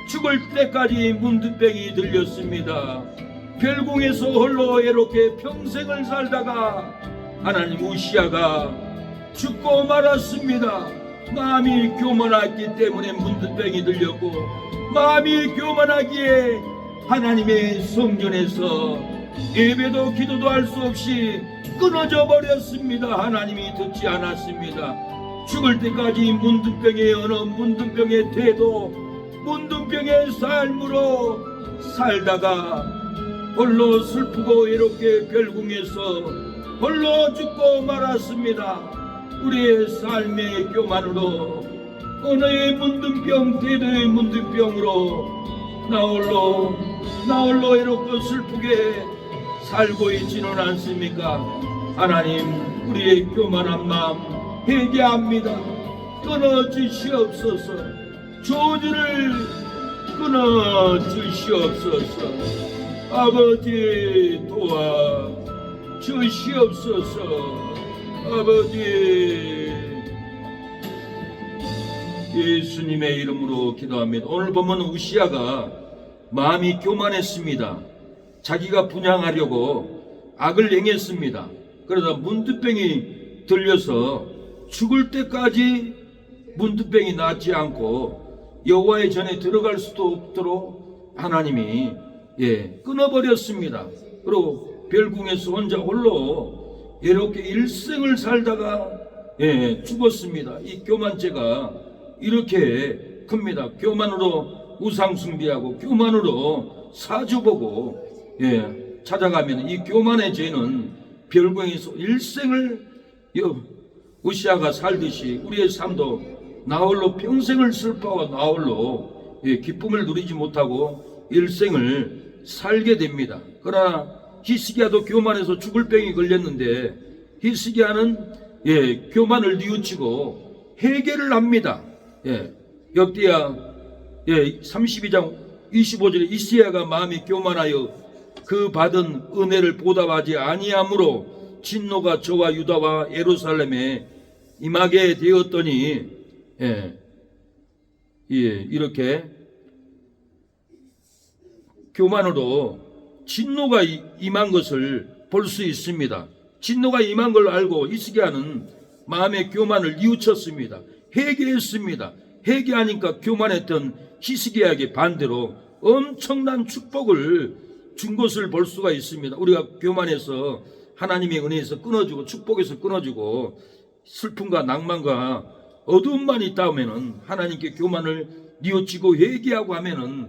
죽을 때까지 문둥병이 들렸습니다. 별궁에서 홀로 외롭게 평생을 살다가 하나님 우시아가 죽고 말았습니다. 마음이 교만했기 때문에 문둥병이 들렸고, 마음이 교만하기에 하나님의 성전에서 예배도 기도도 할 수 없이 끊어져 버렸습니다. 하나님이 듣지 않았습니다. 죽을 때까지 문둥병의 언어, 문둥병의 태도, 문둥병의 삶으로 살다가 홀로 슬프고 외롭게 별궁에서 홀로 죽고 말았습니다. 우리의 삶의 교만으로, 언어의 문둥병, 태도의 문둥병으로 나 홀로 외롭고 슬프게 살고 있지는 않습니까? 하나님, 우리의 교만한 마음 회개합니다. 끊어주시옵소서. 저주를 끊어주시옵소서. 아버지, 도와 주시옵소서. 아버지, 예수님의 이름으로 기도합니다. 오늘 보면 우시아가 마음이 교만했습니다. 자기가 분양하려고 악을 행했습니다. 그러다 문둥병이 들려서 죽을 때까지 문둥병이 낫지 않고 여호와의 전에 들어갈 수도 없도록 하나님이 끊어버렸습니다. 그리고 별궁에서 혼자 홀로 외롭게 일생을 살다가 죽었습니다. 이 교만죄가 이렇게 큽니다. 교만으로 우상숭배하고 교만으로 사주보고 찾아가면 이 교만의 죄는 별궁에서 일생을 우시아가 살듯이 우리의 삶도 나홀로 평생을 슬퍼하고 나홀로 기쁨을 누리지 못하고 일생을 살게 됩니다. 그러나 히스기야도 교만해서 죽을 병이 걸렸는데 히스기야는 교만을 뉘우치고 회개를 합니다. 역대하 32장 25절에 이스야가 마음이 교만하여 그 받은 은혜를 보답하지 아니하므로 진노가 저와 유다와 예루살렘에 임하게 되었더니 이렇게 교만으로 진노가 임한 것을 볼 수 있습니다. 진노가 임한 걸 알고 히스기야는 마음의 교만을 뉘우쳤습니다. 회개했습니다. 회개하니까 교만했던 히스기야에게 반대로 엄청난 축복을 준 것을 볼 수가 있습니다. 우리가 교만해서 하나님의 은혜에서 끊어주고 축복에서 끊어주고 슬픔과 낭만과 어두움만 있다 하면은 하나님께 교만을 뉘우치고 회개하고 하면은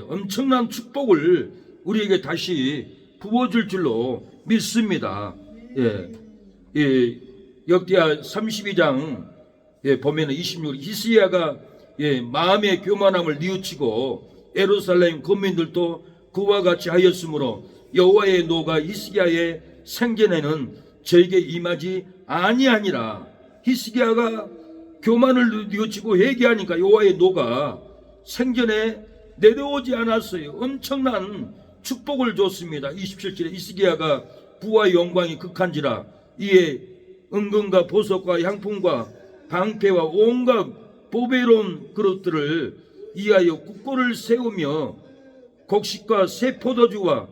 엄청난 축복을 우리에게 다시 부어줄 줄로 믿습니다. 역대하 32장 보면은 26절 히스기야가 마음의 교만함을 뉘우치고 예루살렘 거민들도 그와 같이 하였으므로 여호와의 노가 히스기야의 생전에는 저에게 임하지 아니하니라. 히스기야가 교만을 뉘우치고 회개하니까 여호와의 노가 생전에 내려오지 않았어요. 엄청난 축복을 줬습니다. 27절에 히스기야가 부와 영광이 극한지라 이에 은금과 보석과 향품과 방패와 온갖 보배로운 그릇들을 이하여 국고를 세우며 곡식과 새 포도주와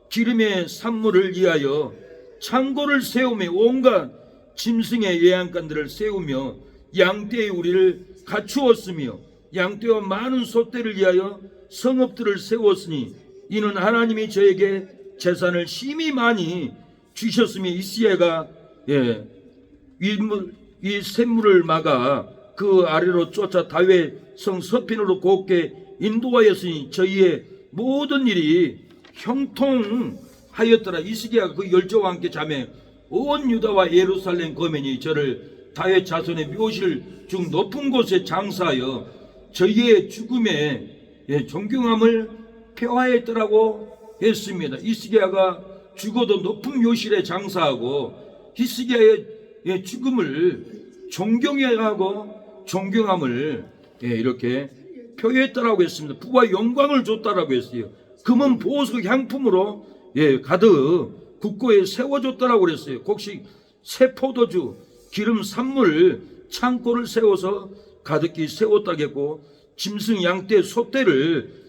기름의 산물을 위하여 창고를 세우며 온갖 짐승의 예양간들을 세우며 양떼의 우리를 갖추었으며 양떼와 많은 소떼를 위하여 성읍들을 세웠으니 이는 하나님이 저에게 재산을 심히 많이 주셨으며 히스기야가 이 샘물을 막아 그 아래로 쫓아 다윗 성 서편으로 곱게 인도하였으니 저희의 모든 일이 형통하였더라. 히스기야가 그 열조와 함께 자매 온 유다와 예루살렘 거민이 저를 다윗 자손의 묘실 중 높은 곳에 장사하여 저희의 죽음에 존경함을 표하였더라고 했습니다. 히스기야가 죽어도 높은 묘실에 장사하고 히스기야의 죽음을 존경하고 존경함을 이렇게 표했다라고 했습니다. 부와 영광을 줬다라고 했어요. 금은 보석 향품으로 가득 국고에 세워줬다라고 그랬어요. 곡식 새 포도주 기름 산물 창고를 세워서 가득히 세웠다겠고 짐승 양떼 소떼를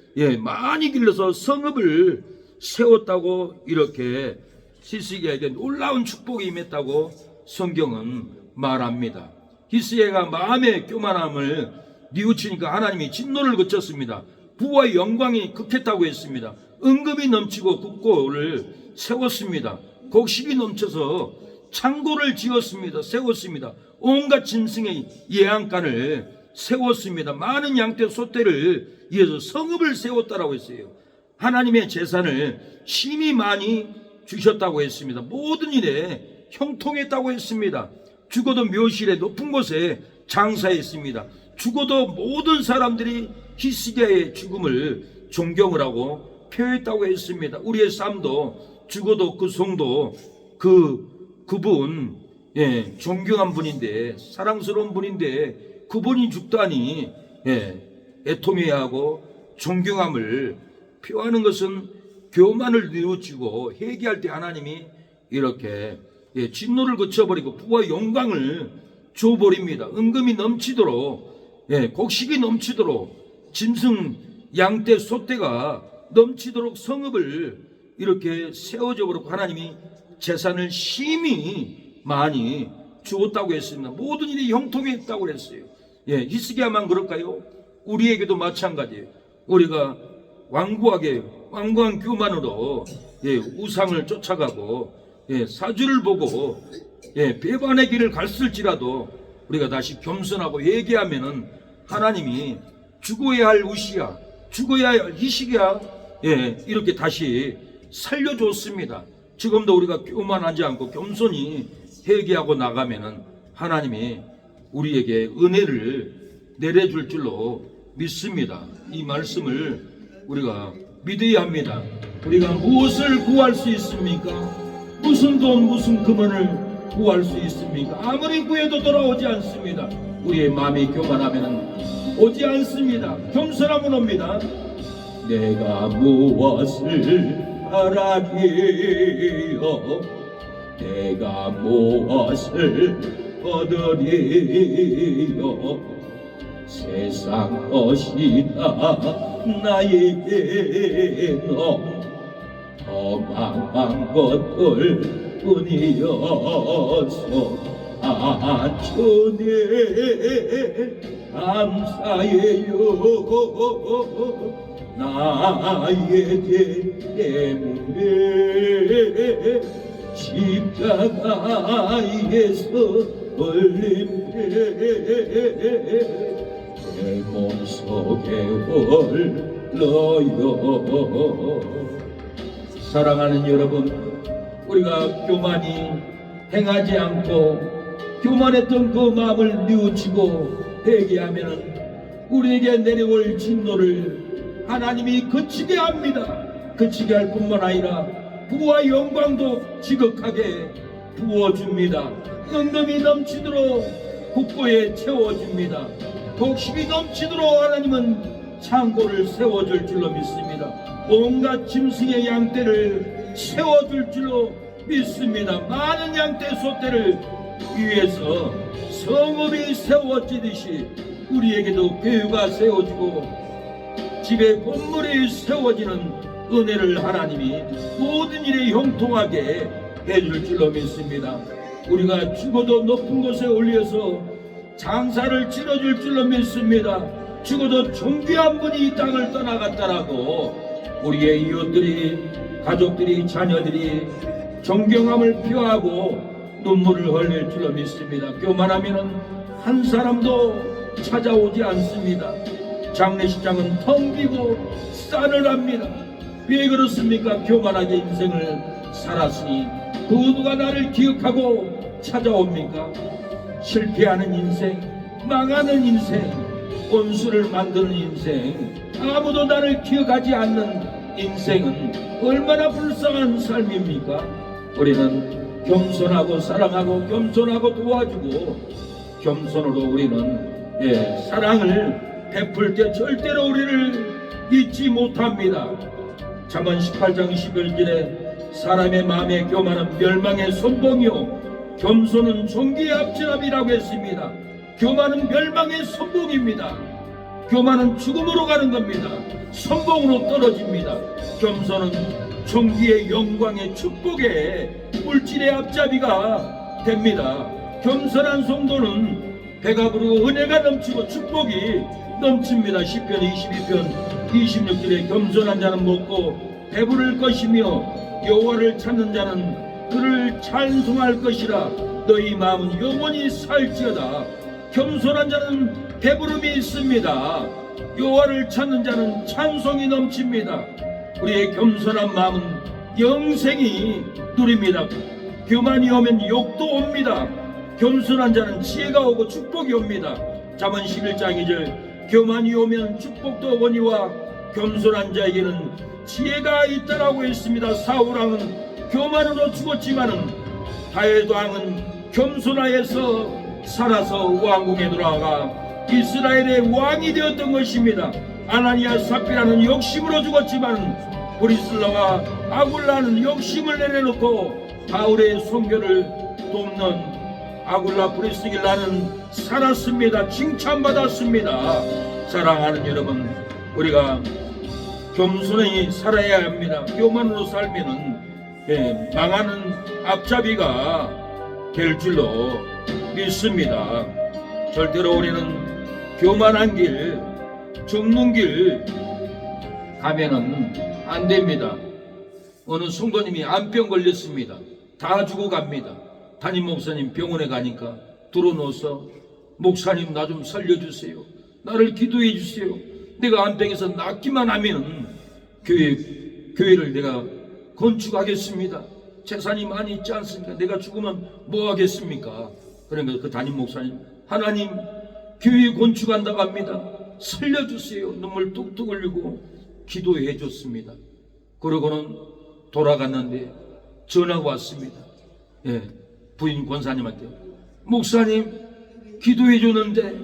많이 길러서 성읍을 세웠다고 이렇게 히스기야에게 놀라운 축복이 임했다고 성경은 말합니다. 히스기야가 마음의 교만함을 뉘우치니까 하나님이 진노를 그쳤습니다. 부와 영광이 극했다고 했습니다. 은금이 넘치고 국고를 세웠습니다. 곡식이 넘쳐서 창고를 지었습니다. 세웠습니다. 온갖 짐승의 예양간을 세웠습니다. 많은 양떼 소떼를 위해서 성읍을 세웠다라고 했어요. 하나님의 재산을 심히 많이 주셨다고 했습니다. 모든 일에 형통했다고 했습니다. 죽어도 묘실의 높은 곳에 장사했습니다. 죽어도 모든 사람들이 히스기야의 죽음을 존경을 하고 표했다고 했습니다. 우리의 삶도 죽어도 그 성도 그분 존경한 분인데 사랑스러운 분인데 그분이 죽다니 애통해야 하고 존경함을 표하는 것은 교만을 뉘우치고 회개할 때 하나님이 이렇게 진노를 그쳐버리고 부와 영광을 줘버립니다. 은금이 넘치도록 곡식이 넘치도록 짐승 양떼 소떼가 넘치도록 성읍을 이렇게 세워져 버리고 하나님이 재산을 심히 많이 주었다고 했습니다. 모든 일이 형통했다고 그랬어요. 히스기야만 그럴까요? 우리에게도 마찬가지예요. 우리가 완고한 교만으로 우상을 쫓아가고 사주를 보고 배반의 길을 갔을지라도 우리가 다시 겸손하고 회개하면은 하나님이 죽어야 할 우시야, 죽어야 할 히스기야 이렇게 다시 살려줬습니다. 지금도 우리가 교만하지 않고 겸손히 회개하고 나가면은 하나님이 우리에게 은혜를 내려줄 줄로 믿습니다. 이 말씀을 우리가 믿어야 합니다. 우리가 무엇을 구할 수 있습니까? 무슨 돈, 무슨 금원을 구할 수 있습니까? 아무리 구해도 돌아오지 않습니다. 우리의 마음이 교만하면 오지 않습니다. 겸손하면 옵니다. 내가 무엇을 바라리요? 내가 무엇을 얻으리요? 세상 것이 다 나에게는 더 망한 것들 뿐이어서 주님 감사해요. 나의 죄 때문에 십자가에서 걸림에 내 몸속에 흘러요. 사랑하는 여러분, 우리가 교만이 행하지 않고 교만했던 그 마음을 뉘우치고 회개하면 우리에게 내려올 진노를 하나님이 그치게 합니다. 그치게 할 뿐만 아니라 부와 영광도 지극하게 부어줍니다. 은금이 넘치도록 국고에 채워줍니다. 곡식이 넘치도록 하나님은 창고를 세워줄 줄로 믿습니다. 온갖 짐승의 양떼를 세워줄 줄로 믿습니다. 많은 양떼 소떼를 위해서 성읍이 세워지듯이 우리에게도 교회가 세워지고 집에 건물이 세워지는 은혜를 하나님이 모든 일에 형통하게 해줄 줄로 믿습니다. 우리가 죽어도 높은 곳에 올려서 장사를 치러줄 줄로 믿습니다. 죽어도 존귀한 분이 이 땅을 떠나갔다라고 우리의 이웃들이, 가족들이, 자녀들이 존경함을 표하고 눈물을 흘릴 줄로 믿습니다. 교만하면은 한 사람도 찾아오지 않습니다. 장례식장은 텅 비고 싸늘합니다. 왜 그렇습니까? 교만하게 인생을 살았으니 그 누가 나를 기억하고 찾아옵니까? 실패하는 인생, 망하는 인생, 온수를 만드는 인생, 아무도 나를 기억하지 않는 인생은 얼마나 불쌍한 삶입니까? 우리는 겸손하고 사랑하고 겸손하고 도와주고 겸손으로 우리는 사랑을 베풀 때 절대로 우리를 잊지 못합니다. 잠언 18장 11절에 사람의 마음에 교만은 멸망의 선봉이요 겸손은 존귀의 앞지람이라고 했습니다. 교만은 멸망의 선봉입니다. 교만은 죽음으로 가는 겁니다. 선봉으로 떨어집니다. 겸손은 존귀의 영광의 축복의 물질의 앞잡이가 됩니다. 겸손한 성도는 배가 부르고 은혜가 넘치고 축복이 넘칩니다. 시편 22편 26절에 겸손한 자는 먹고 배부를 것이며 여호와를 찾는 자는 그를 찬송할 것이라. 너희 마음은 영원히 살지어다. 겸손한 자는 배부름이 있습니다. 여호와를 찾는 자는 찬송이 넘칩니다. 우리의 겸손한 마음은 영생이 누립니다. 교만이 오면 욕도 옵니다. 겸손한 자는 지혜가 오고 축복이 옵니다. 잠언 11장 2절 교만이 오면 축복도 오거니와 겸손한 자에게는 지혜가 있다라고 했습니다. 사울왕은 교만으로 죽었지만은 다윗 왕은 겸손하여서 살아서 왕궁에 돌아가 이스라엘의 왕이 되었던 것입니다. 아나니아 삽비라는 욕심으로 죽었지만 브리슬라와 아굴라는 욕심을 내려놓고 바울의 선교를 돕는 아굴라 브리스길라는 살았습니다. 칭찬받았습니다. 사랑하는 여러분, 우리가 겸손히 살아야 합니다. 교만으로 살면은 망하는 앞잡이가 될 줄로 믿습니다. 절대로 우리는 교만한 길, 죽는 길 가면은 안 됩니다. 어느 성도님이 암병 걸렸습니다. 다 죽어갑니다. 담임 목사님 병원에 가니까 들어놓아서 목사님 나 좀 살려주세요. 나를 기도해 주세요. 내가 암병에서 낫기만 하면 교회를 내가 건축하겠습니다. 재산이 많이 있지 않습니까? 내가 죽으면 뭐 하겠습니까? 그러니까 그 담임 목사님, 하나님 교회 건축한다고 합니다. 살려주세요. 눈물 뚝뚝 흘리고 기도해 줬습니다. 그러고는 돌아갔는데 전화가 왔습니다. 부인 권사님한테, 목사님 기도해 줬는데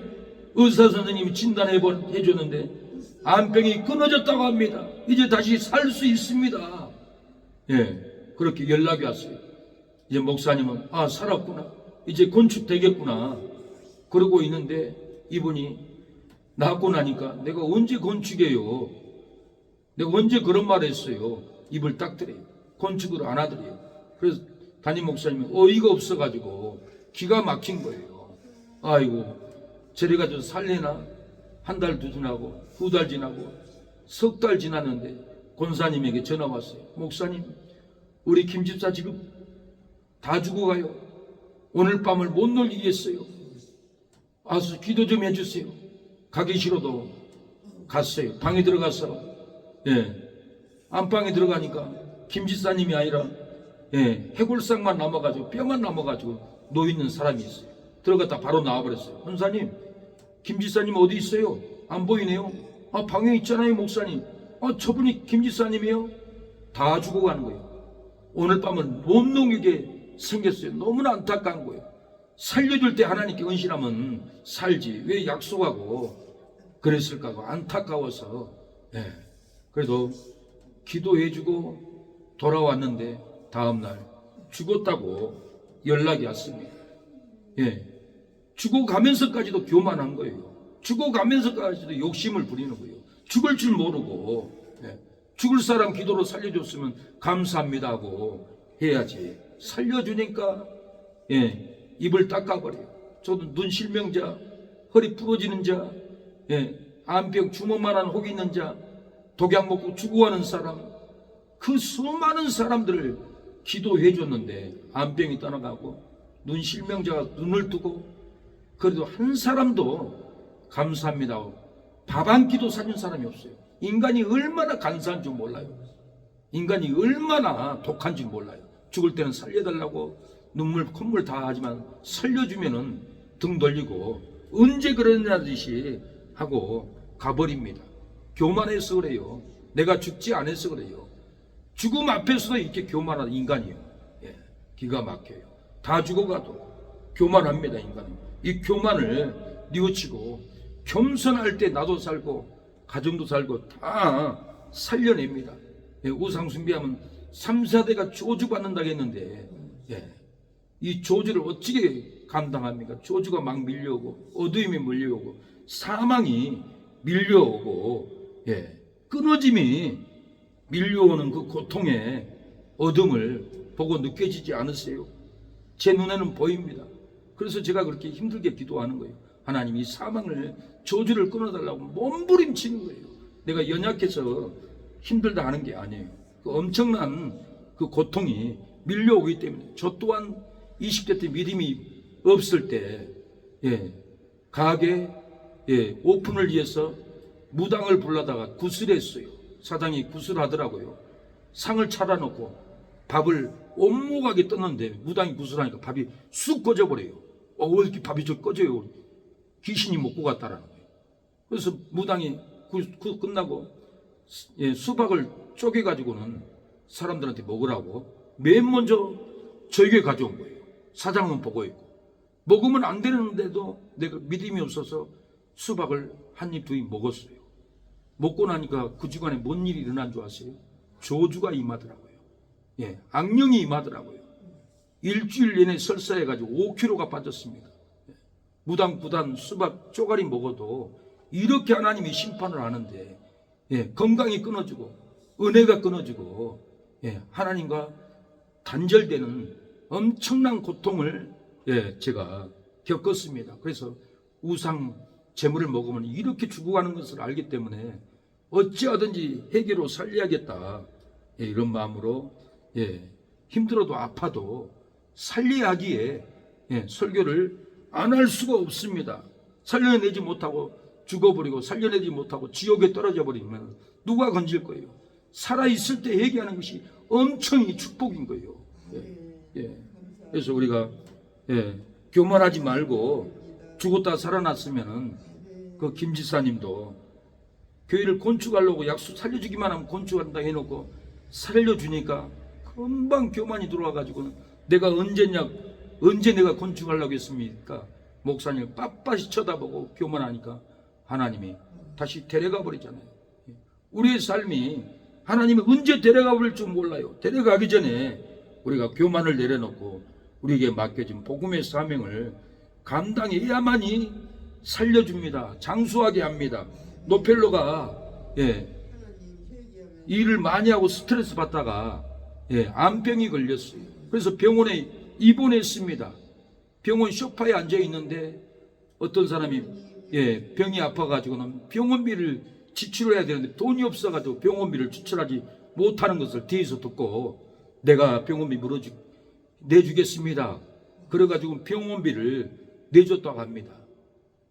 의사 선생님이 진단해 줬는데 암병이 끊어졌다고 합니다. 이제 다시 살 수 있습니다. 그렇게 연락이 왔어요. 이제 목사님은 살았구나, 이제 건축되겠구나 그러고 있는데 이분이 낳고 나니까 내가 언제 건축해요? 내가 언제 그런 말 했어요? 입을 딱 들어요. 건축을 안 하더래요. 그래서 담임 목사님이 어이가 없어가지고 기가 막힌 거예요. 아이고 저래가지고 살래나? 한 달도 지나고 두 달 지나고 석 달 지났는데 권사님에게 전화 왔어요. 목사님 우리 김 집사 지금 다 죽어가요. 오늘 밤을 못 놀리겠어요. 와서 기도 좀 해주세요. 가기 싫어도 갔어요. 방에 들어가서 안방에 들어가니까 김 집사님이 아니라 해골상만 남아가지고 뼈만 남아가지고 놓여있는 사람이 있어요. 들어갔다 바로 나와버렸어요. 권사님 김 집사님 어디 있어요? 안 보이네요. 방에 있잖아요 목사님. 저분이 김 집사님이에요? 다 죽어가는 거예요. 오늘 밤은 못 넘기게 생겼어요. 너무나 안타까운 거예요. 살려줄 때 하나님께 헌신하면 살지 왜 약속하고 그랬을까 하고 안타까워서 그래도 기도해주고 돌아왔는데 다음날 죽었다고 연락이 왔습니다. 죽어가면서까지도 교만한 거예요. 죽어가면서까지도 욕심을 부리는 거예요. 죽을 줄 모르고 죽을 사람 기도로 살려줬으면 감사합니다 하고 해야지. 살려주니까 입을 닦아버려요. 저도 눈 실명자, 허리 부러지는 자, 암병 주먹만한 혹이 있는 자, 독약 먹고 죽어가는 사람, 그 수많은 사람들을 기도해 줬는데 암병이 떠나가고 눈 실명자가 눈을 뜨고 그래도 한 사람도 감사합니다 밥 한 끼도 사준 사람이 없어요. 인간이 얼마나 간사한 줄 몰라요. 인간이 얼마나 독한 줄 몰라요. 죽을 때는 살려달라고 눈물 콧물 다 하지만 살려주면은 등 돌리고 언제 그러냐 듯이 하고 가버립니다. 교만해서 그래요. 내가 죽지 않아서 그래요. 죽음 앞에서도 이렇게 교만한 인간이요. 예, 기가 막혀요. 다 죽어가도 교만합니다. 인간은 이 교만을 뉘우치고 겸손할 때 나도 살고 가정도 살고 다 살려냅니다. 예, 우상 숭배하면 3, 4대가 저주받는다고 했는데 예, 이 저주를 어떻게 감당합니까? 저주가 막 밀려오고 어두움이 밀려오고 사망이 밀려오고 예, 끊어짐이 밀려오는 그 고통의 어둠을 보고 느껴지지 않으세요? 제 눈에는 보입니다. 그래서 제가 그렇게 힘들게 기도하는 거예요. 하나님 이 사망을 저주를 끊어달라고 몸부림치는 거예요. 내가 연약해서 힘들다 하는 게 아니에요. 그 엄청난 그 고통이 밀려오기 때문에 저 또한 20대 때 믿음이 없을 때 예, 가게 예, 오픈을 위해서 무당을 불러다가 구슬했어요. 사장이 구슬하더라고요. 상을 차려놓고 밥을 온모가게 떴는데 무당이 구슬하니까 밥이 쑥 꺼져버려요. 왜 이렇게 밥이 저 꺼져요? 귀신이 먹고 갔다라는 거예요. 그래서 무당이 끝나고 예, 수박을 쪼개가지고는 사람들한테 먹으라고 맨 먼저 저에게 가져온 거예요. 사장은 보고 있고 먹으면 안 되는데도 내가 믿음이 없어서 수박을 한 입 두 입 먹었어요. 먹고 나니까 그 주간에 뭔 일이 일어난 줄 아세요? 저주가 임하더라고요. 예, 악령이 임하더라고요. 일주일 내내 설사해가지고 5kg가 빠졌습니다. 예, 무당 부단 수박 쪼가리 먹어도 이렇게 하나님이 심판을 하는데 예, 건강이 끊어지고 은혜가 끊어지고 예, 하나님과 단절되는 엄청난 고통을 예, 제가 겪었습니다. 그래서 우상 재물을 먹으면 이렇게 죽어가는 것을 알기 때문에 어찌하든지 해결로 살려야겠다 예, 이런 마음으로 예, 힘들어도 아파도 살려야 하기에 예, 설교를 안 할 수가 없습니다. 살려내지 못하고 죽어버리고 살려내지 못하고 지옥에 떨어져 버리면 누가 건질 거예요? 살아있을 때 얘기하는 것이 엄청 축복인 거예요. 예, 예. 그래서 우리가 예, 교만하지 말고 죽었다 살아났으면은 그 김지사님도 교회를 건축하려고 약속 살려주기만 하면 건축한다 해놓고 살려주니까 금방 교만이 들어와가지고 내가 언제 내가 건축하려고 했습니까? 목사님 빳빳이 쳐다보고 교만하니까 하나님이 다시 데려가 버리잖아요. 우리의 삶이 하나님이 언제 데려가 버릴 줄 몰라요. 데려가기 전에 우리가 교만을 내려놓고 우리에게 맡겨진 복음의 사명을 감당해야만이 살려줍니다. 장수하게 합니다. 노펠로가 예, 일을 많이 하고 스트레스 받다가 예, 암병이 걸렸어요. 그래서 병원에 입원했습니다. 병원 소파에 앉아 있는데 어떤 사람이 예, 병이 아파가지고는 병원비를 지출해야 되는데 돈이 없어가지고 병원비를 지출하지 못하는 것을 뒤에서 듣고 내가 병원비 내주겠습니다. 그래가지고 병원비를 내줬다고 합니다.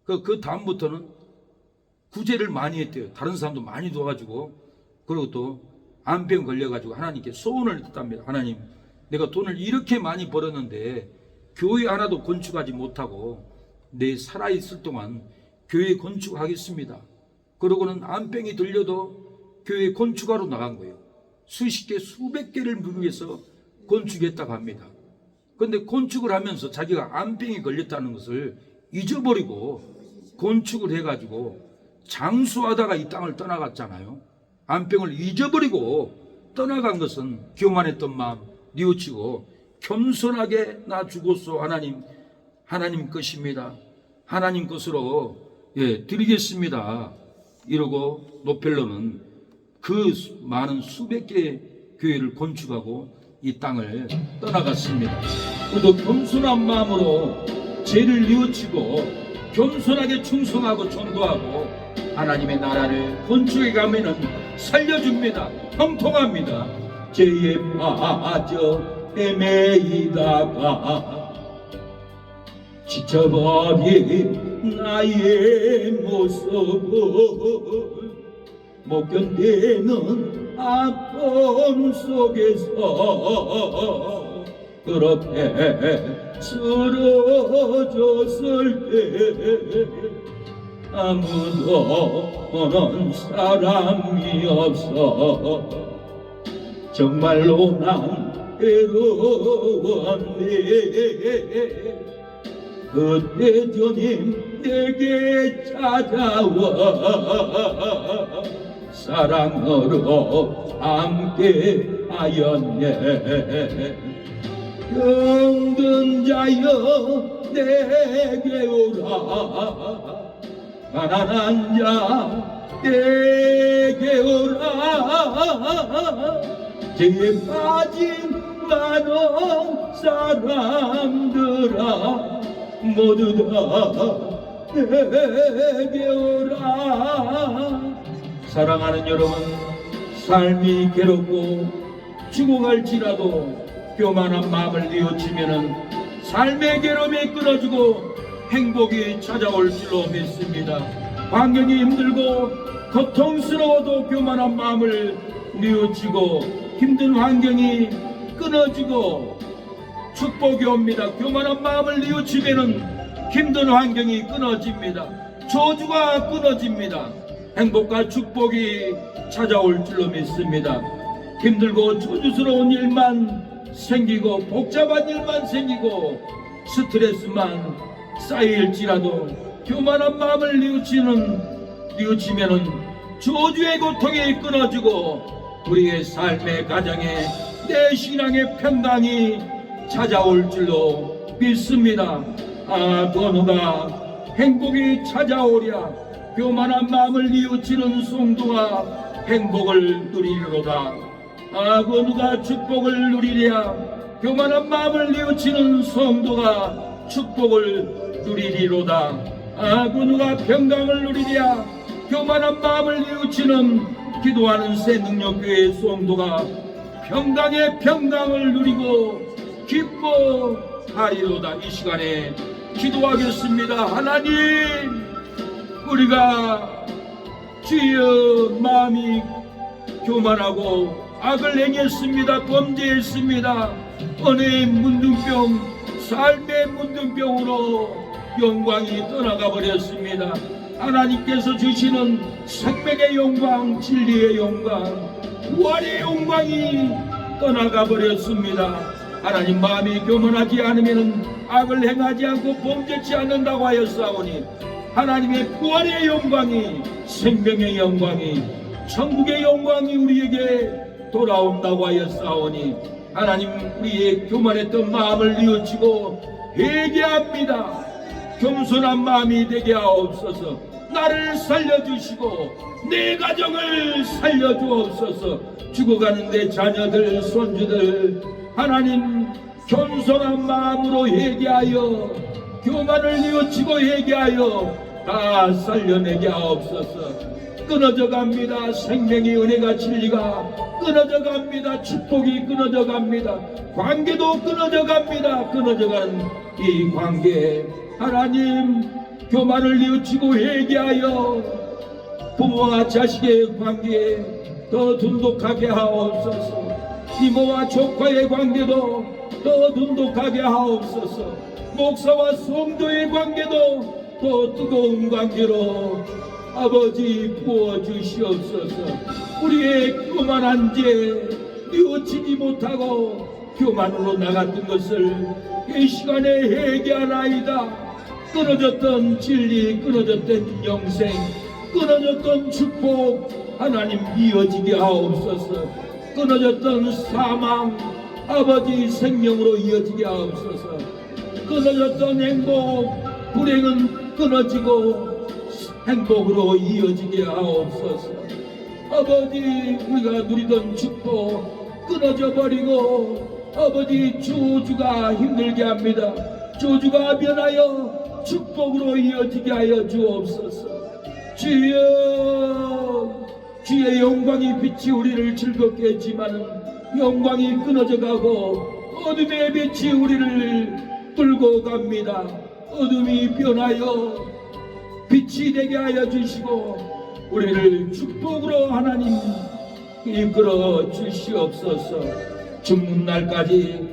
그 다음부터는 구제를 많이 했대요. 다른 사람도 많이 도와가지고. 그리고 또 암병 걸려가지고 하나님께 소원을 했답니다. 하나님, 내가 돈을 이렇게 많이 벌었는데 교회 하나도 건축하지 못하고 내 살아있을 동안 교회 건축하겠습니다. 그러고는 암병이 들려도 교회 건축하러 나간 거예요. 수십 개, 수백 개를 위해서 건축했다고 합니다. 그런데 건축을 하면서 자기가 암병이 걸렸다는 것을 잊어버리고 건축을 해가지고 장수하다가 이 땅을 떠나갔잖아요. 암병을 잊어버리고 떠나간 것은 교만했던 마음 뉘우치고 겸손하게 나 죽었소 하나님 것입니다. 하나님 것으로 예, 드리겠습니다. 이러고 노펠로는 그 많은 수백 개의 교회를 건축하고 이 땅을 떠나갔습니다. 그도 겸손한 마음으로 죄를 뉘우치고 겸손하게 충성하고 전도하고 하나님의 나라를 건축해 가면은 살려줍니다. 형통합니다. 죄에 빠져 헤매이다가 지쳐버린 나의 모습을 못 견디는 아픔 속에서 그렇게 쓰러졌을 때 아무도 보는 사람이 없어 정말로 난 외로웠네. 그때 주님 내게 찾아와 사랑으로 함께 하였네. 병든 자여 내게 오라 가난한 자 내게 오라 죄에 빠진 많은 사람들아 모두 다 내게 오라. 사랑하는 여러분, 삶이 괴롭고 죽어갈지라도 교만한 마음을 뉘우치면은 삶의 괴로움이 끊어지고 행복이 찾아올 줄로 믿습니다. 환경이 힘들고 고통스러워도 교만한 마음을 뉘우치고 힘든 환경이 끊어지고 축복이 옵니다. 교만한 마음을 뉘우치면은 힘든 환경이 끊어집니다. 저주가 끊어집니다. 행복과 축복이 찾아올 줄로 믿습니다. 힘들고 저주스러운 일만 생기고 복잡한 일만 생기고 스트레스만 쌓일지라도 교만한 마음을 뉘우치면은 저주의 고통이 끊어지고 우리의 삶의 가정에 내 신앙의 평강이 찾아올 줄로 믿습니다. 그 누가 행복이 찾아오랴 교만한 마음을 뉘우치는 성도가 행복을 누리리로다. 그 누가 축복을 누리랴 교만한 마음을 뉘우치는 성도가 축복을 누리리로다. 그 누가 평강을 누리랴 교만한 마음을 뉘우치는 기도하는 새 능력교회의 성도가 평강의 평강을 누리고 기뻐하리로다. 이 시간에 기도하겠습니다. 하나님, 우리가 주여 마음이 교만하고 악을 행했습니다. 범죄했습니다. 은혜의 문둥병, 삶의 문둥병으로 영광이 떠나가 버렸습니다. 하나님께서 주시는 생명의 영광, 진리의 영광, 부활의 영광이 떠나가 버렸습니다. 하나님, 마음이 교만하지 않으면 악을 행하지 않고 범죄치 않는다고 하였사오니 하나님의 부활의 영광이, 생명의 영광이, 천국의 영광이 우리에게 돌아온다고 하였사오니 하나님, 우리의 교만했던 마음을 뉘우치고 회개합니다. 겸손한 마음이 되게 하옵소서. 나를 살려주시고 내 가정을 살려주옵소서. 죽어가는 내 자녀들, 손주들, 하나님 겸손한 마음으로 회개하여 교만을 뉘우치고 회개하여 다 살려내게 하옵소서. 끊어져 갑니다. 생명의 은혜가, 진리가 끊어져 갑니다. 축복이 끊어져 갑니다. 관계도 끊어져 갑니다. 끊어져 가는 이 관계, 하나님 교만을 뉘우치고 회개하여 부모와 자식의 관계에 더 돈독하게 하옵소서. 이모와 조카의 관계도 더 돈독하게 하옵소서. 목사와 성도의 관계도 더 뜨거운 관계로 아버지 부어주시옵소서. 우리의 교만한 죄 뉘우치지 못하고 교만으로 나갔던 것을 이 시간에 회개하나이다. 끊어졌던 진리, 끊어졌던 영생, 끊어졌던 축복 하나님 이어지게 하옵소서. 끊어졌던 사망 아버지 생명으로 이어지게 하옵소서. 끊어졌던 행복, 불행은 끊어지고 행복으로 이어지게 하옵소서. 아버지, 우리가 누리던 축복 끊어져 버리고 아버지 저주가 힘들게 합니다. 저주가 변하여 축복으로 이어지게 하여 주옵소서. 주여, 주의 영광이 빛이 우리를 즐겁게 했지만 영광이 끊어져 가고 어둠의 빛이 우리를 끌고 갑니다. 어둠이 변하여 빛이 되게 하여 주시고 우리를 축복으로 하나님 이끌어 주시옵소서. 죽는 날까지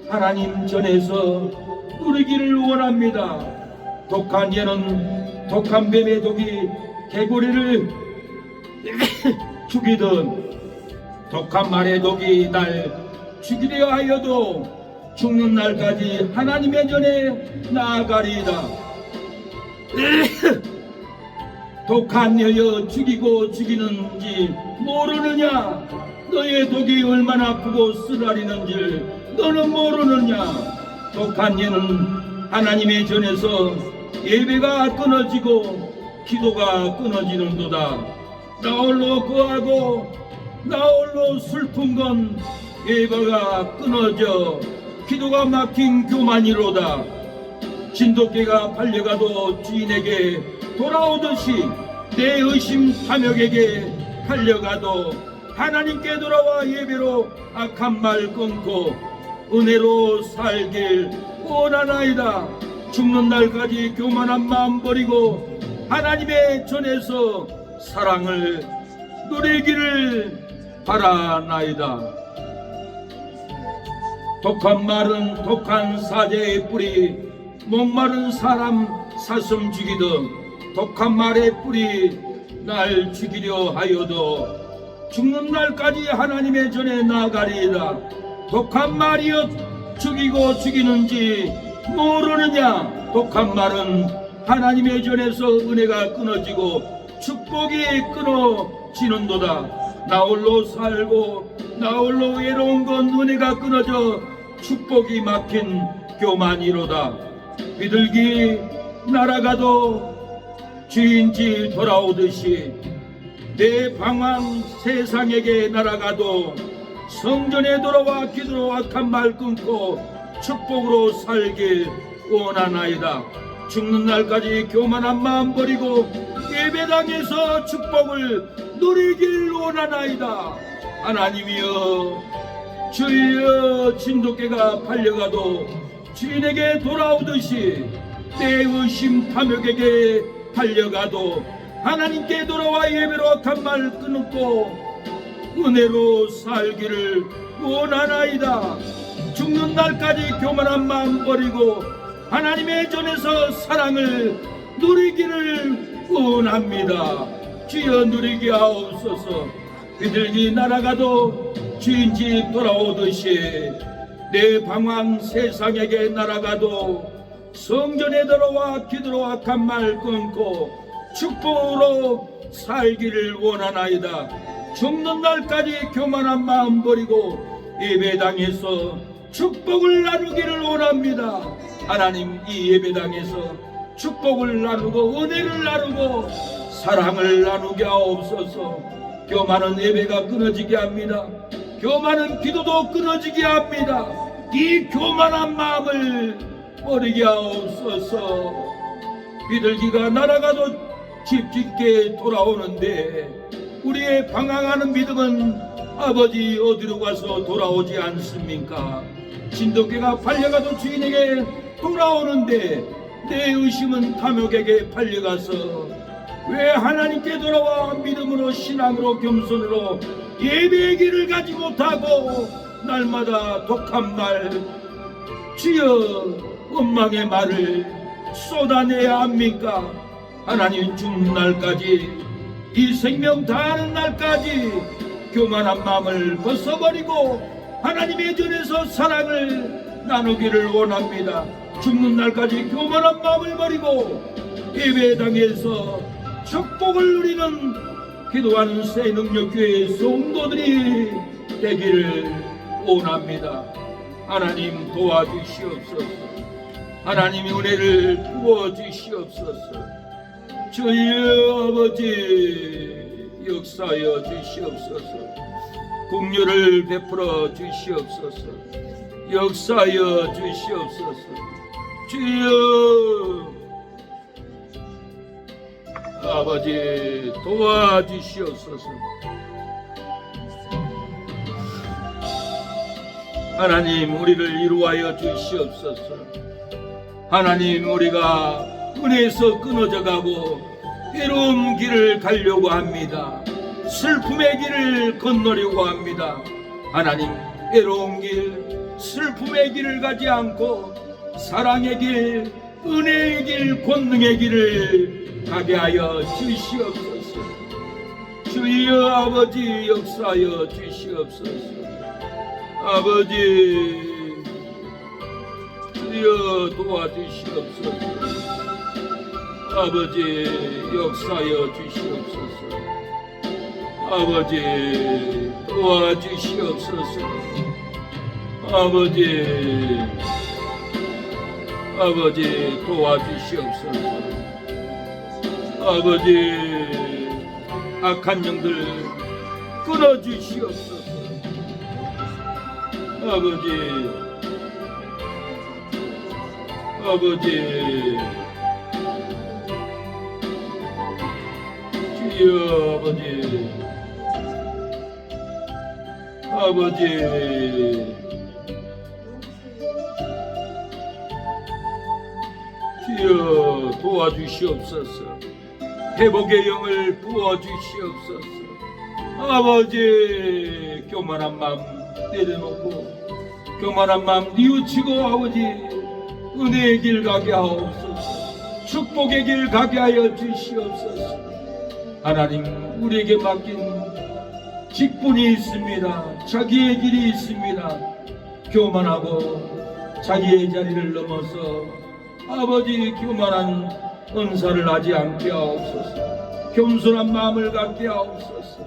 하나님 전에서 누리기를 원합니다. 독한 예는 독한 뱀의 독이 개구리를 죽이든 독한 말의 독이 날 죽이려 하여도 죽는 날까지 하나님의 전에 나아가리이다. 독한 여여 죽이고 죽이는지 모르느냐? 너의 독이 얼마나 아프고 쓰라리는지 너는 모르느냐? 독한 예는 하나님의 전에서 예배가 끊어지고 기도가 끊어지는도다. 나 홀로 거하고 나 홀로 슬픈 건 예배가 끊어져 기도가 막힌 교만이로다. 진돗개가 팔려가도 주인에게 돌아오듯이 내 의심 탐욕에게 팔려가도 하나님께 돌아와 예배로 악한 말 끊고 은혜로 살길 원하나이다. 죽는 날까지 교만한 마음 버리고 하나님의 전에서 사랑을 누리기를 바라나이다. 독한 말은 독한 사제의 뿌리, 목마른 사람 사슴 죽이듯 독한 말의 뿌리 날 죽이려 하여도 죽는 날까지 하나님의 전에 나아가리이다. 독한 말이여 죽이고 죽이는지 모르느냐? 독한 말은 하나님의 전에서 은혜가 끊어지고 축복이 끊어지는도다. 나 홀로 살고 나 홀로 외로운 건 은혜가 끊어져 축복이 막힌 교만이로다. 비둘기 날아가도 주인집 돌아오듯이 내 방황 세상에게 날아가도 성전에 돌아와 기도로 악한 말 끊고 축복으로 살길 원하나이다. 죽는 날까지 교만한 마음 버리고 예배당에서 축복을 누리길 원하나이다. 하나님이여, 주여, 진돗개가 팔려가도 주인에게 돌아오듯이 내 의심 탐욕에게 팔려가도 하나님께 돌아와 예배로 악한 말 끊고 은혜로 살기를 원하나이다. 죽는 날까지 교만한 마음 버리고 하나님의 전에서 사랑을 누리기를 원합니다. 주여 누리게 하옵소서. 비둘기 날아가도 주인집 돌아오듯이 내 방황 세상에게 날아가도 성전에 들어와 기도로 악한 말 끊고 축복으로 살기를 원하나이다. 죽는 날까지 교만한 마음 버리고 예배당에서 축복을 나누기를 원합니다. 하나님, 이 예배당에서 축복을 나누고 은혜를 나누고 사랑을 나누게 하옵소서. 교만한 예배가 끊어지게 합니다. 교만한 기도도 끊어지게 합니다. 이 교만한 마음을 버리게 하옵소서. 비둘기가 날아가도 집집게 돌아오는데 우리의 방황하는 믿음은 아버지 어디로 가서 돌아오지 않습니까? 진돗개가 팔려가도 주인에게 돌아오는데 내 의심은 탐욕에게 팔려가서 왜 하나님께 돌아와 믿음으로 신앙으로 겸손으로 예배의 길을 가지 못하고 날마다 독한 말, 주여 원망의 말을 쏟아내야 합니까? 하나님, 죽는 날까지, 이 생명 다하는 날까지 교만한 마음을 벗어버리고 하나님의 전에서 사랑을 나누기를 원합니다. 죽는 날까지 교만한 마음을 버리고 예배당에서 축복을 누리는 기도하는 새능력교회 성도들이 되기를 원합니다. 하나님, 도와주시옵소서. 하나님이 은혜를 부어주시옵소서. 주여 아버지, 역사하여 주시옵소서. 긍휼을 베풀어 주시옵소서. 역사하여 주시옵소서. 주여, 아버지 도와주시옵소서. 하나님 우리를 이루하여 주시옵소서. 하나님 우리가 은혜에서 끊어져 가고 외로움 길을 가려고 합니다. 슬픔의 길을 건너려고 합니다. 하나님 외로운 길, 슬픔의 길을 가지 않고 사랑의 길, 은혜의 길, 권능의 길을 가게 하여 주시옵소서. 주여 아버지 역사하여 주시옵소서. 아버지 주여 도와주시옵소서. 아버지 역사하여 주시옵소서. 아버지 도와주시옵소서. 아버지 도와주시옵소서. 아버지 악한 영들 끊어주시옵소서. 주여 주여 도와주시옵소서. 회복의 영을 부어주시옵소서. 아버지 교만한 마음 내려놓고 교만한 마음 뉘우치고 아버지 은혜의 길 가게 하옵소서. 축복의 길 가게 하여 주시옵소서. 하나님 우리에게 맡긴 직분이 있습니다. 자기의 길이 있습니다. 교만하고 자기의 자리를 넘어서 아버지 교만한 은사를 하지 않게 하옵소서. 겸손한 마음을 갖게 하옵소서.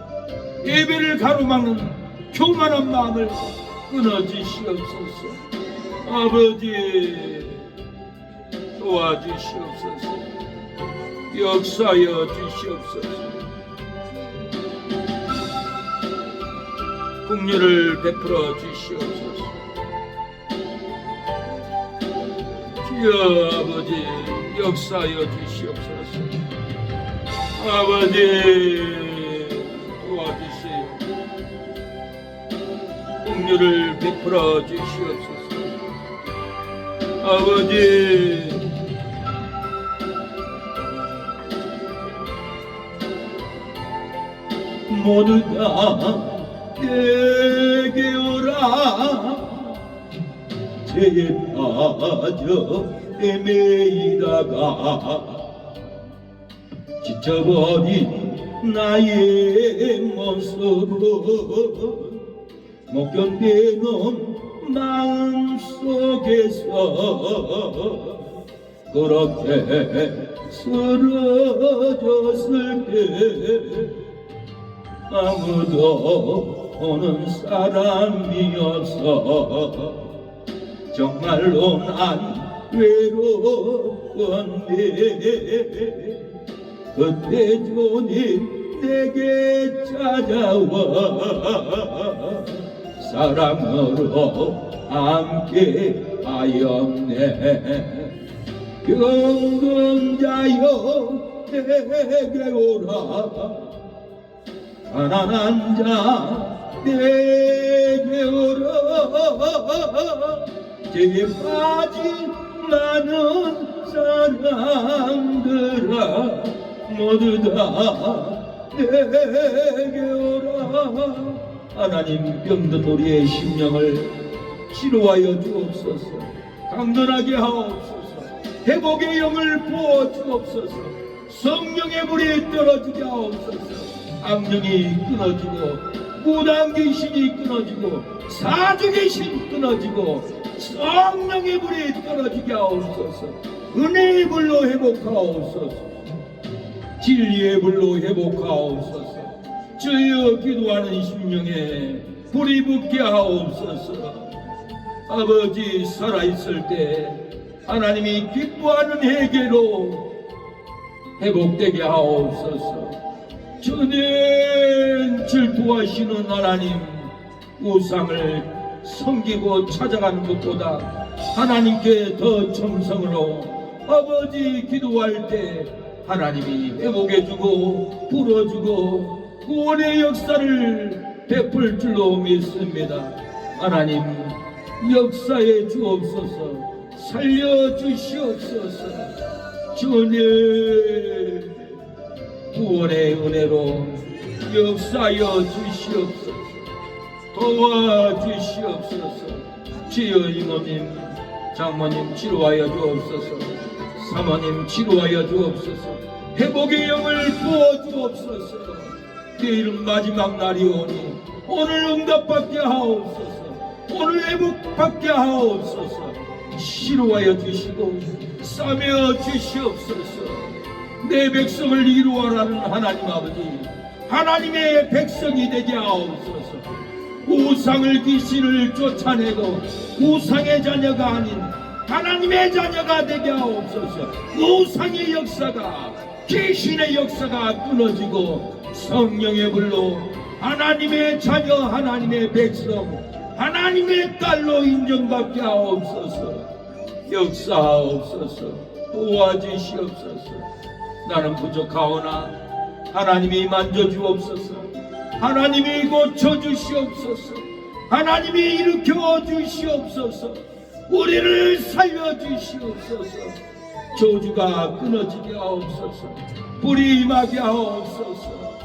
예배를 가로막는 교만한 마음을 끊어주시옵소서. 아버지 도와주시옵소서. 역사하여 주시옵소서. 긍휼을 베풀어 주시옵소서. 주여 아버지 역사하여 주시옵소서. 아버지 도와주세요. 긍휼을 베풀어 주시옵소서. 아버지 모두 다 내게 오라. 죄에 빠져 헤매이다가 지쳐버린 나의 모습 못 견디는 마음속에서 그렇게 쓰러졌을 때 아무도 오는 사람이 없어 정말로 난 외로웠네. 그때 주님 내게 찾아와 사랑으로 함께 하였네. 경건자여 내게 오라. 가난한 자 내게 오라. 죄에 빠진 많은 사람들아 모두 다 내게 오라. 하나님 병든 우리의 심령을 치료하여 주옵소서. 강건하게 하옵소서. 회복의 영을 부어 주옵소서. 성령의 불이 떨어지게 하옵소서. 악령이 끊어지고 무당 귀신이 끊어지고 사주 귀신 끊어지고 성령의 불이 떨어지게 하옵소서. 은혜의 불로 회복하옵소서. 진리의 불로 회복하옵소서. 주여 기도하는 심령에 불이 붙게 하옵소서. 아버지 살아있을 때 하나님이 기뻐하는 회개로 회복되게 하옵소서. 주님 질투하시는 하나님 우상을 섬기고 찾아가는 것보다 하나님께 더 정성으로 아버지 기도할 때 하나님이 회복해주고 풀어주고 구원의 역사를 베풀 줄로 믿습니다. 하나님 역사해 주옵소서. 살려주시옵소서. 주님 구원의 은혜로 역사하여 주시옵소서. 도와주시옵소서. 주여 이모님 장모님 치료하여 주옵소서. 사모님 치료하여 주옵소서. 회복의 영을 부어주옵소서. 내일은 마지막 날이오니 오늘 응답받게 하옵소서. 오늘 회복받게 하옵소서. 치료하여 주시고 싸매어 주시옵소서. 내 백성을 이루어라는 하나님 아버지, 하나님의 백성이 되게 하옵소서. 우상을 귀신을 쫓아내고 우상의 자녀가 아닌 하나님의 자녀가 되게 하옵소서. 우상의 역사가 귀신의 역사가 끊어지고 성령의 불로 하나님의 자녀 하나님의 백성 하나님의 딸로 인정받게 하옵소서. 역사하옵소서. 도와주시옵소서. 나는 부족하오나 하나님이 만져주옵소서. 하나님이 고쳐주시옵소서. 하나님이 일으켜 주시옵소서. 우리를 살려주시옵소서. 저주가 끊어지게 하옵소서. 불이 임하게 하옵소서.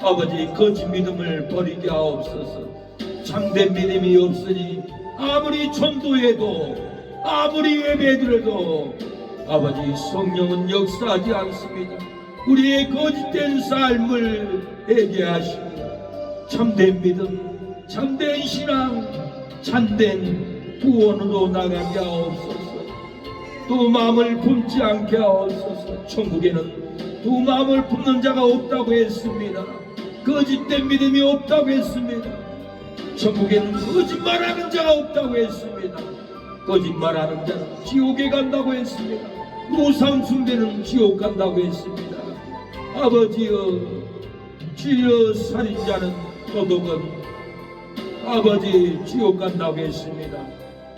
아버지 거짓 믿음을 버리게 하옵소서. 참된 믿음이 없으니 아무리 전도해도 아무리 예배드려도 아버지 성령은 역사하지 않습니다. 우리의 거짓된 삶을 회개하시고 참된 믿음, 참된 신앙, 참된 구원으로 나가게 하옵소서. 두 마음을 품지 않게 하옵소서. 천국에는 두 마음을 품는 자가 없다고 했습니다. 거짓된 믿음이 없다고 했습니다. 천국에는 거짓말하는 자가 없다고 했습니다. 거짓말하는 자는 지옥에 간다고 했습니다. 우상 숭배는 지옥 간다고 했습니다. 아버지여, 주여 살인자는 도둑은 아버지 지옥 간다고 했습니다.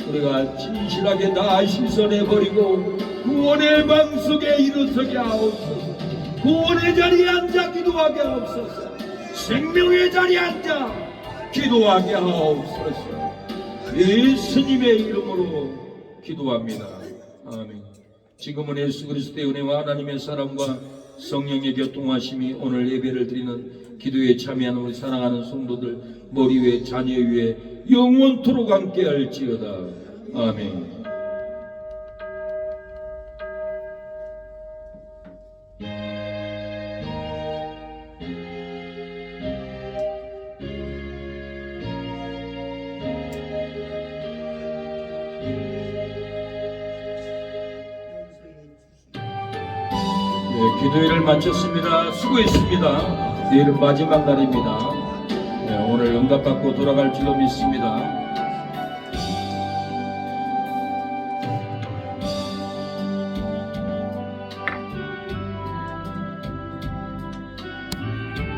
우리가 진실하게 다 씻어내버리고 구원의 방석에 일어서게 하옵소서. 구원의 자리에 앉아 기도하게 하옵소서. 생명의 자리에 앉아 기도하게 하옵소서. 예수님의 이름으로 기도합니다. 아멘. 지금은 예수 그리스도의 은혜와 하나님의 사랑과 성령의 교통하심이 오늘 예배를 드리는 기도에 참여하는 우리 사랑하는 성도들 머리 위에 자녀 위에 영원토록 함께 할지어다. 아멘. 기도회를 마쳤습니다. 수고했습니다. 내일은 마지막 날입니다. 오늘 응답받고 돌아갈 줄로 믿습니다.